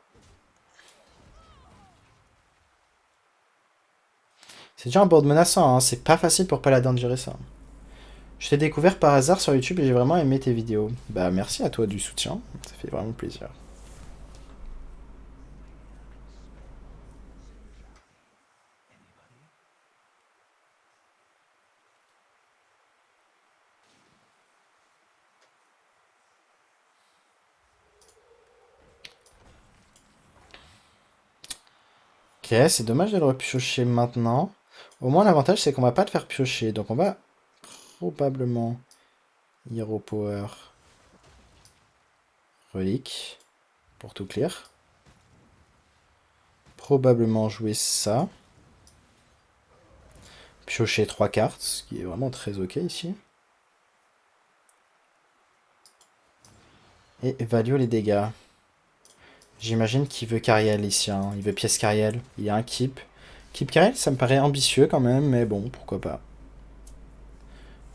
C'est déjà un board menaçant, hein. C'est pas facile pour Paladin de gérer ça. Je t'ai découvert par hasard sur YouTube et j'ai vraiment aimé tes vidéos. Bah merci à toi du soutien. Ça fait vraiment plaisir. Ok, c'est dommage de le repiocher maintenant. Au moins l'avantage c'est qu'on va pas le faire piocher. Donc on va probablement Hero Power Relique pour tout clear. Probablement jouer ça. Piocher 3 cartes, ce qui est vraiment très ok ici. Et value les dégâts. J'imagine qu'il veut Cariel ici, hein. Il veut pièce Cariel. Il y a un Keep. Keep Cariel, ça me paraît ambitieux quand même, mais bon, pourquoi pas.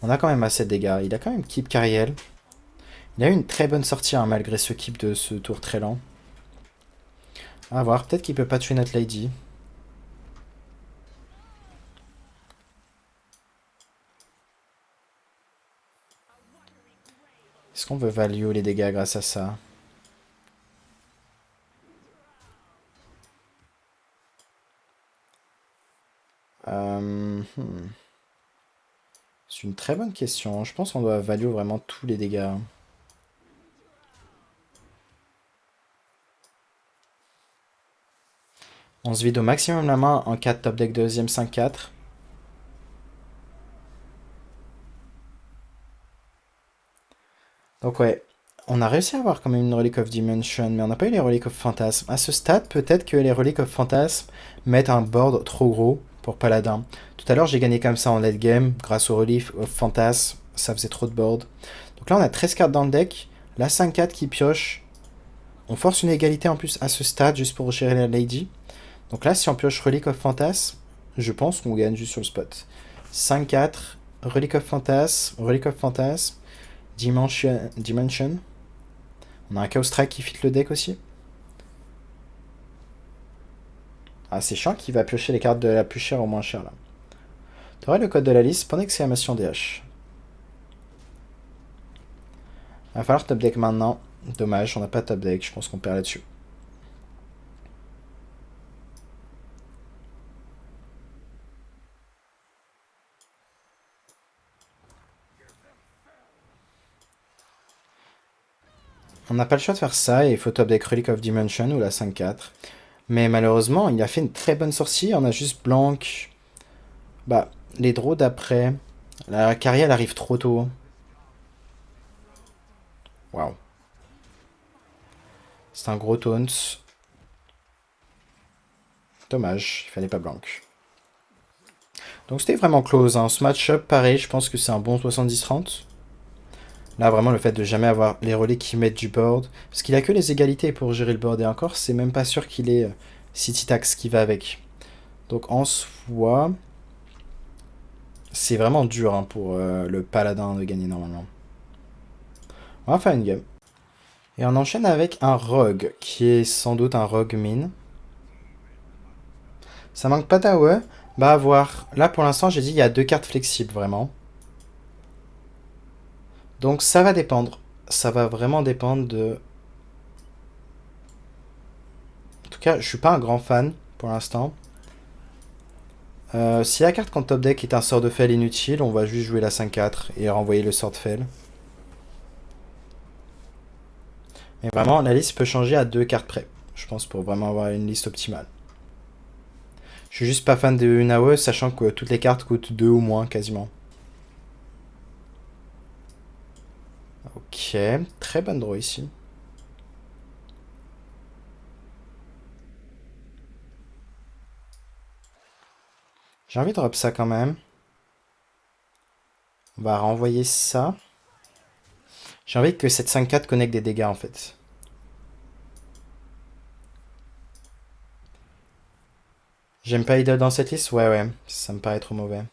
On a quand même assez de dégâts. Il a quand même Keep Cariel. Il a eu une très bonne sortie, hein, malgré ce Keep de ce tour très lent. À voir, peut-être qu'il peut pas tuer notre Lady. Est-ce qu'on veut value les dégâts grâce à ça? C'est une très bonne question. Je pense qu'on doit value vraiment tous les dégâts. On se vide au maximum la main en 4 top deck deuxième 5-4. Donc ouais, on a réussi à avoir quand même une Relic of Dimension, mais on n'a pas eu les Relic of Phantasm. À ce stade, peut-être que les Relic of Phantasm mettent un board trop gros pour Paladin. Tout à l'heure, j'ai gagné comme ça en late game, grâce au Relic of Phantasm. Ça faisait trop de board. Donc là, on a 13 cartes dans le deck. La 5-4 qui pioche. On force une égalité en plus à ce stade, juste pour gérer la Lady. Donc là, si on pioche Relic of Phantasm, je pense qu'on gagne juste sur le spot. 5-4, Relic of Phantasm, Relic of Phantasm, Dimension. On a un Chaos Strike qui fit le deck aussi. Ah, c'est chiant qui va piocher les cartes de la plus chère au moins chère là. T'aurais le code de la liste, point d'exclamation DH. Va falloir top deck maintenant. Dommage, on n'a pas top deck, je pense qu'on perd là-dessus. On n'a pas le choix de faire ça et il faut top deck Relic of Dimension ou la 5-4. Mais malheureusement, il a fait une très bonne sortie. On a juste blanc. Bah, les draws d'après. La carrière arrive trop tôt. Waouh. C'est un gros taunt. Dommage, il fallait pas blanc. Donc c'était vraiment close, hein. Ce match-up, pareil, je pense que c'est un bon 70-30. Là, vraiment, le fait de jamais avoir les relais qui mettent du board. Parce qu'il a que les égalités pour gérer le board. Et encore, c'est même pas sûr qu'il ait City Tax qui va avec. Donc en soi, c'est vraiment dur hein, pour le paladin de gagner normalement. On va faire une game. Et on enchaîne avec un rogue, qui est sans doute un rogue mine. Ça manque pas d'AOE. Bah à voir. Là pour l'instant j'ai dit il y a 2 cartes flexibles vraiment. Donc ça va dépendre. Ça va vraiment dépendre de... En tout cas je suis pas un grand fan pour l'instant. Si la carte contre top deck est un sort de fel inutile, on va juste jouer la 5-4 et renvoyer le sort de fel. Mais vraiment, la liste peut changer à 2 cartes près, je pense, pour vraiment avoir une liste optimale. Je suis juste pas fan de une AOE, sachant que toutes les cartes coûtent 2 ou moins, quasiment. Ok, très bonne draw ici. J'ai envie de drop ça quand même. On va renvoyer ça. J'ai envie que cette 5-4 connecte des dégâts en fait. J'aime pas Idol dans cette liste. Ouais, ouais, ça me paraît trop mauvais.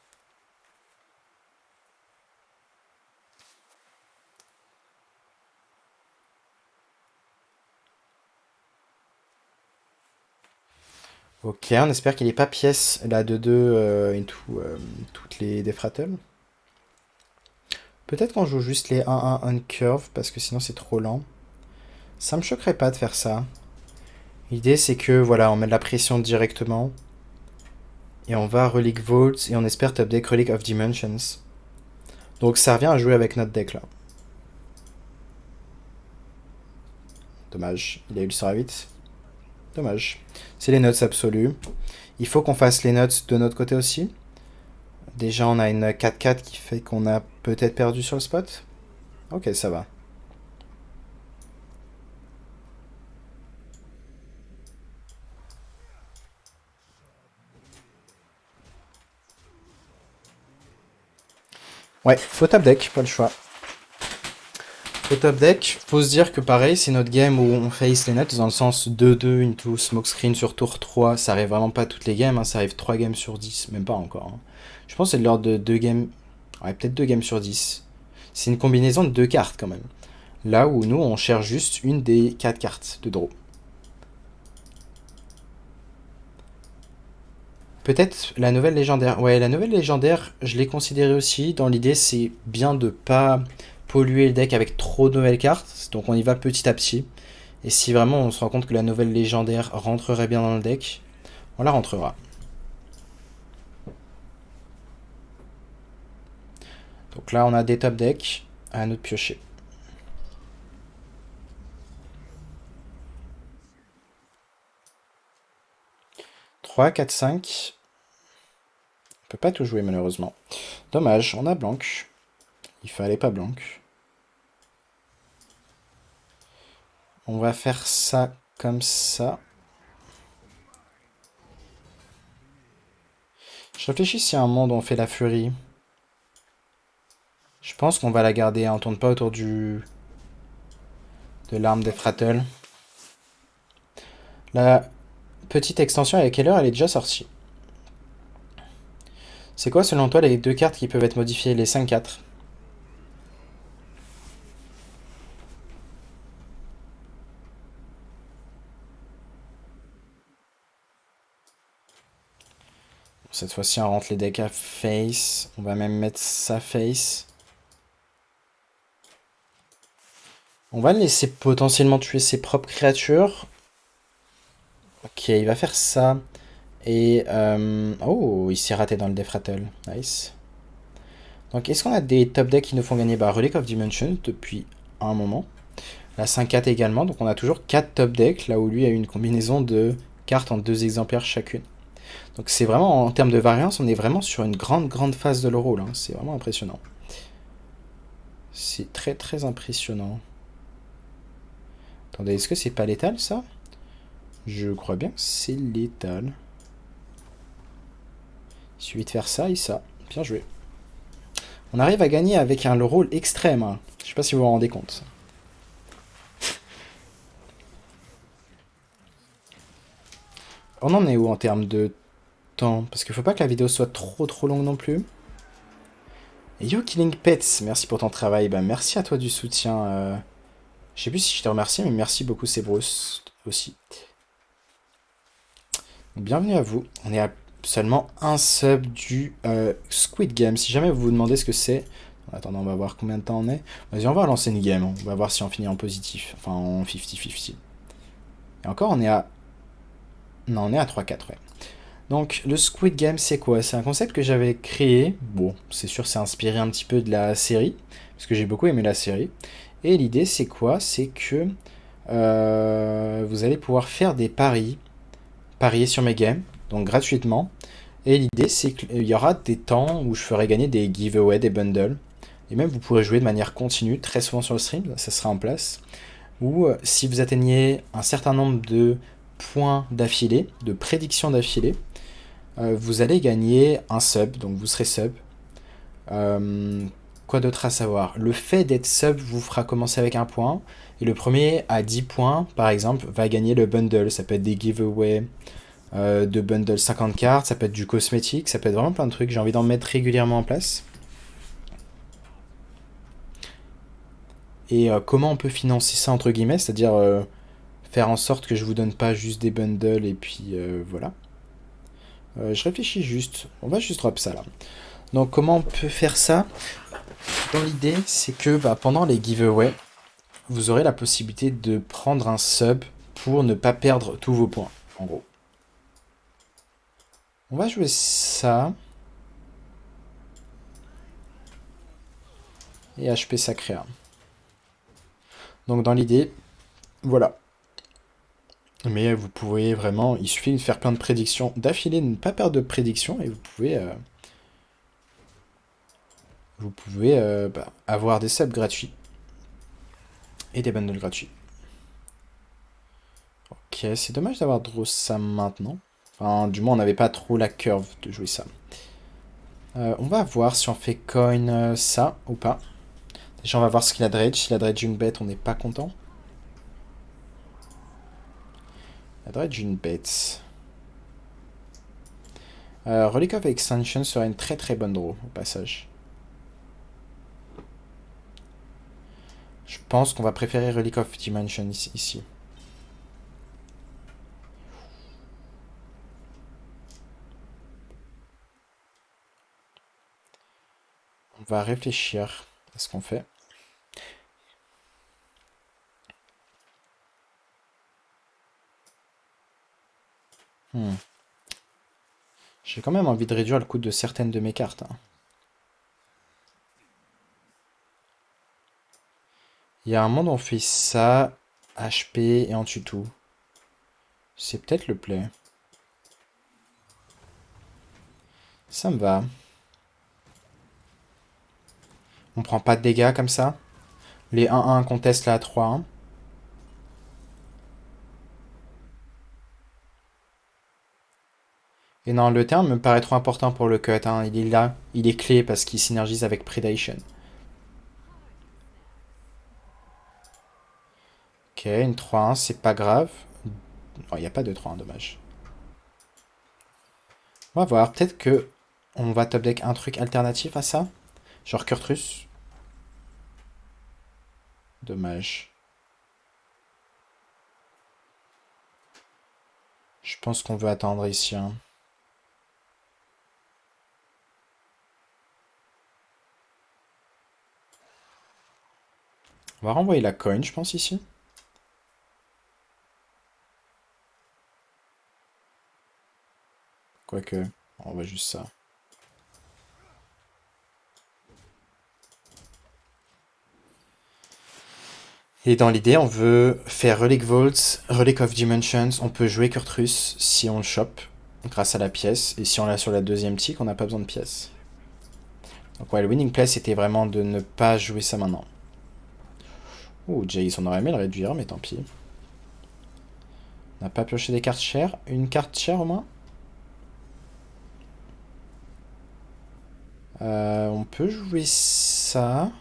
Ok, on espère qu'il n'est pas pièce la 2-2 into toutes les Defratel. Peut-être qu'on joue juste les 1-1 uncurve parce que sinon c'est trop lent. Ça me choquerait pas de faire ça. L'idée c'est que voilà, on met de la pression directement. Et on va Relic Vault et on espère top deck Relic of Dimensions. Donc ça revient à jouer avec notre deck là. Dommage, il a eu le sort à 8. Dommage. C'est les notes absolues. Il faut qu'on fasse les notes de notre côté aussi. Déjà on a une 4-4 qui fait qu'on a peut-être perdu sur le spot. Ok, ça va. Ouais, faut top deck, pas le choix. Au top deck, faut se dire que pareil, c'est notre game où on face les nets dans le sens 2-2 into smokescreen sur tour 3. Ça arrive vraiment pas toutes les games, hein, ça arrive 3 games sur 10, même pas encore. Hein. Je pense que c'est de l'ordre de 2 games. Ouais, peut-être 2 games sur 10. C'est une combinaison de 2 cartes quand même. Là où nous, on cherche juste une des 4 cartes de draw. Peut-être la nouvelle légendaire. Ouais, la nouvelle légendaire, je l'ai considérée aussi. Dans l'idée, c'est bien de pas polluer le deck avec trop de nouvelles cartes. Donc on y va petit à petit. Et si vraiment on se rend compte que la nouvelle légendaire rentrerait bien dans le deck, on la rentrera. Donc là, on a des top decks à nous de piocher. 3, 4, 5. On peut pas tout jouer malheureusement. Dommage, on a blanc. Il fallait pas blanc. On va faire ça comme ça. Je réfléchis si à un monde on fait la furie. Je pense qu'on va la garder. On tourne pas autour de l'arme des Fratel. La petite extension avec quelle heure elle est déjà sortie. C'est quoi selon toi les 2 cartes qui peuvent être modifiées, les 5-4? Cette fois-ci, on rentre les decks à face. On va même mettre sa face. On va le laisser potentiellement tuer ses propres créatures. Ok, il va faire ça. Et... oh, il s'est raté dans le Defratel. Nice. Donc, est-ce qu'on a des top decks qui nous font gagner? Bah, Relic of Dimension depuis un moment. La 5-4 également. Donc, on a toujours 4 top decks, là où lui a eu une combinaison de cartes en 2 exemplaires chacune. Donc c'est vraiment, en termes de variance, on est vraiment sur une grande phase de l'euro là. C'est vraiment impressionnant. C'est très très impressionnant. Attendez, est-ce que c'est pas létal ça? Je crois bien que c'est létal. Il suffit de faire ça et ça. Bien joué. On arrive à gagner avec un rôle extrême. Hein. Je sais pas si vous vous rendez compte. On en est où en termes de temps? Parce qu'il faut pas que la vidéo soit trop longue non plus. Et Yo Killing Pets, merci pour ton travail. Bah, merci à toi du soutien. Je sais plus si je te remercie, mais merci beaucoup Sebros aussi. Bienvenue à vous. On est à seulement un sub du Squid Game. Si jamais vous vous demandez ce que c'est... En attendant, on va voir combien de temps on est. Vas-y, on va lancer une game. On va voir si on finit en positif. Enfin, en 50-50. Et encore, on est à... Non, on est à 3-4, ouais. Donc, le Squid Game, c'est quoi? C'est un concept que j'avais créé. Bon, c'est sûr, c'est inspiré un petit peu de la série. Parce que j'ai beaucoup aimé la série. Et l'idée, c'est quoi? C'est que vous allez pouvoir faire des paris. Parier sur mes games. Donc, gratuitement. Et l'idée, c'est qu'il y aura des temps où je ferai gagner des giveaways, des bundles. Et même, vous pourrez jouer de manière continue, très souvent sur le stream. Ça sera en place. Ou si vous atteignez un certain nombre de points d'affilée, de prédictions d'affilée, vous allez gagner un sub, donc vous serez sub. Quoi d'autre à savoir? Le fait d'être sub vous fera commencer avec un point, et le premier à 10 points, par exemple, va gagner le bundle. Ça peut être des giveaways de bundle 50 cartes, ça peut être du cosmétique, ça peut être vraiment plein de trucs. J'ai envie d'en mettre régulièrement en place. Et comment on peut financer ça, entre guillemets, c'est-à-dire faire en sorte que je vous donne pas juste des bundles et puis voilà. Je réfléchis juste. On va juste drop ça là. Donc comment on peut faire ça? Dans l'idée, c'est que pendant les giveaways, vous aurez la possibilité de prendre un sub pour ne pas perdre tous vos points, en gros. On va jouer ça. Et HP Sacréa. Donc dans l'idée, voilà. Mais vous pouvez vraiment, il suffit de faire plein de prédictions d'affilée, de ne pas perdre de prédictions, et vous pouvez avoir des subs gratuits et des bundles gratuits. Ok, c'est dommage d'avoir draw ça maintenant. Enfin, du moins, on n'avait pas trop la curve de jouer ça. On va voir si on fait coin ça ou pas. Déjà, on va voir ce qu'il a dredge. S'il a dredge une bête, on n'est pas content. Il a dredge une bête. Relic of Extension serait une très bonne draw au passage. Je pense qu'on va préférer Relic of Dimension ici. On va réfléchir à ce qu'on fait. J'ai quand même envie de réduire le coût de certaines de mes cartes. Hein. Il y a un monde où on fait ça, HP et en tue tout. C'est peut-être le play. Ça me va. On prend pas de dégâts comme ça. Les 1-1 qu'on teste là à 3-1. Et non, le terme me paraît trop important pour le cut. Hein. Il est là, il est clé parce qu'il synergise avec Predation. Ok, une 3-1, c'est pas grave. Oh, il n'y a pas de 3-1, dommage. On va voir, peut-être que on va top deck un truc alternatif à ça. Genre Kurtrus. Dommage. Je pense qu'on veut attendre ici. Hein. On va renvoyer la coin, je pense, ici. Quoique, on va juste ça. Et dans l'idée, on veut faire Relic Vaults, Relic of Dimensions. On peut jouer Kurtrus si on le chope grâce à la pièce. Et si on l'a sur la deuxième tick, on n'a pas besoin de pièce. Donc ouais, le winning play, c'était vraiment de ne pas jouer ça maintenant. Ouh, Jace, on aurait aimé le réduire, mais tant pis. On n'a pas pioché des cartes chères. Une carte chère au moins. On peut jouer ça.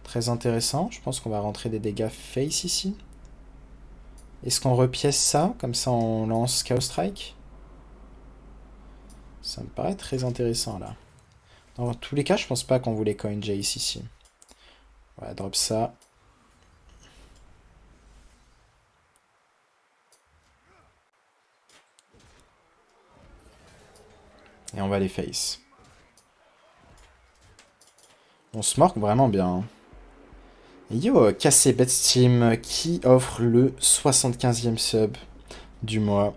Très intéressant. Je pense qu'on va rentrer des dégâts face ici. Est-ce qu'on repièce ça? Comme ça on lance Chaos Strike? Ça me paraît très intéressant là. Dans tous les cas, je pense pas qu'on voulait coin Jace ici. On va drop ça. Et on va les face. On se marque vraiment bien. Hein. Et yo, Cassé Bet Steam qui offre le 75e sub du mois.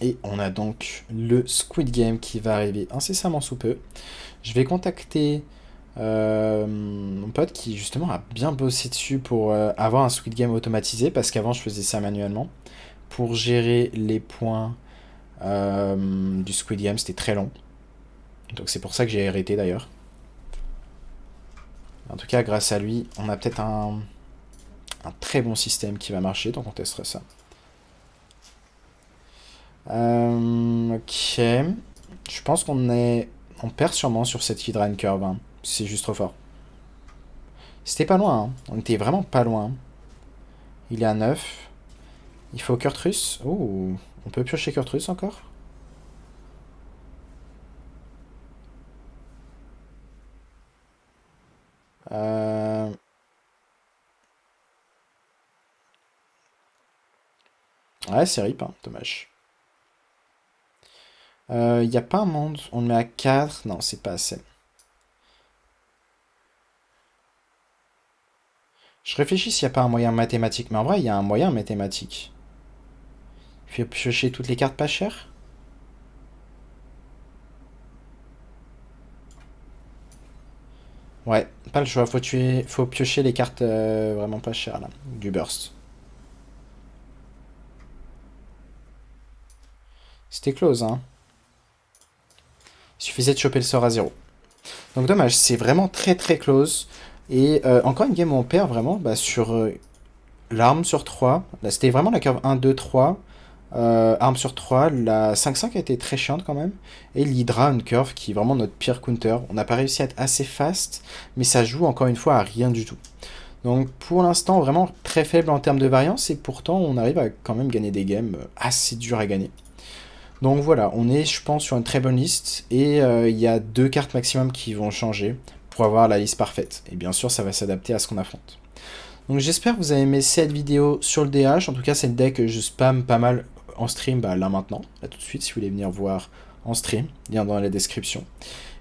Et on a donc le Squid Game qui va arriver incessamment sous peu. Je vais contacter mon pote qui justement a bien bossé dessus pour avoir un Squid Game automatisé, parce qu'avant je faisais ça manuellement. Pour gérer les points du Squid Game, c'était très long. Donc c'est pour ça que j'ai arrêté d'ailleurs. En tout cas, grâce à lui, on a peut-être un très bon système qui va marcher, donc on testera ça. Ok. Je pense on perd sûrement sur cette Hydra Curve. Hein. C'est juste trop fort. C'était pas loin. Hein. On était vraiment pas loin. Il est à 9. Il faut Kurtrus. Oh, on peut piocher Kurtrus encore. Ouais, c'est rip, hein. Dommage. Il n'y a pas un monde. On le met à 4. Non, c'est pas assez. Je réfléchis s'il n'y a pas un moyen mathématique. Mais en vrai, il y a un moyen mathématique. Il faut piocher toutes les cartes pas chères. Ouais, pas le choix. Faut piocher les cartes vraiment pas chères, là. Du burst. C'était close, hein. Il suffisait de choper le sort à 0. Donc dommage, c'est vraiment très très close. Et encore une game où on perd vraiment sur l'arme sur 3. Là, c'était vraiment la curve 1, 2, 3. Arme sur 3. La 5-5 a été très chiante quand même. Et l'Hydra, une curve qui est vraiment notre pire counter. On n'a pas réussi à être assez fast, mais ça joue encore une fois à rien du tout. Donc pour l'instant, vraiment très faible en termes de variance. Et pourtant, on arrive à quand même gagner des games assez durs à gagner. Donc voilà, on est, je pense, sur une très bonne liste. Et il y a 2 cartes maximum qui vont changer pour avoir la liste parfaite. Et bien sûr, ça va s'adapter à ce qu'on affronte. Donc j'espère que vous avez aimé cette vidéo sur le DH. En tout cas, c'est le deck que je spam pas mal en stream, là maintenant, là tout de suite, si vous voulez venir voir en stream, lien dans la description.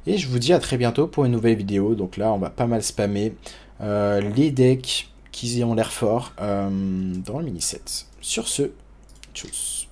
Et je vous dis à très bientôt pour une nouvelle vidéo. Donc là, on va pas mal spammer les decks qui ont l'air forts dans le mini-set. Sur ce, tchuss.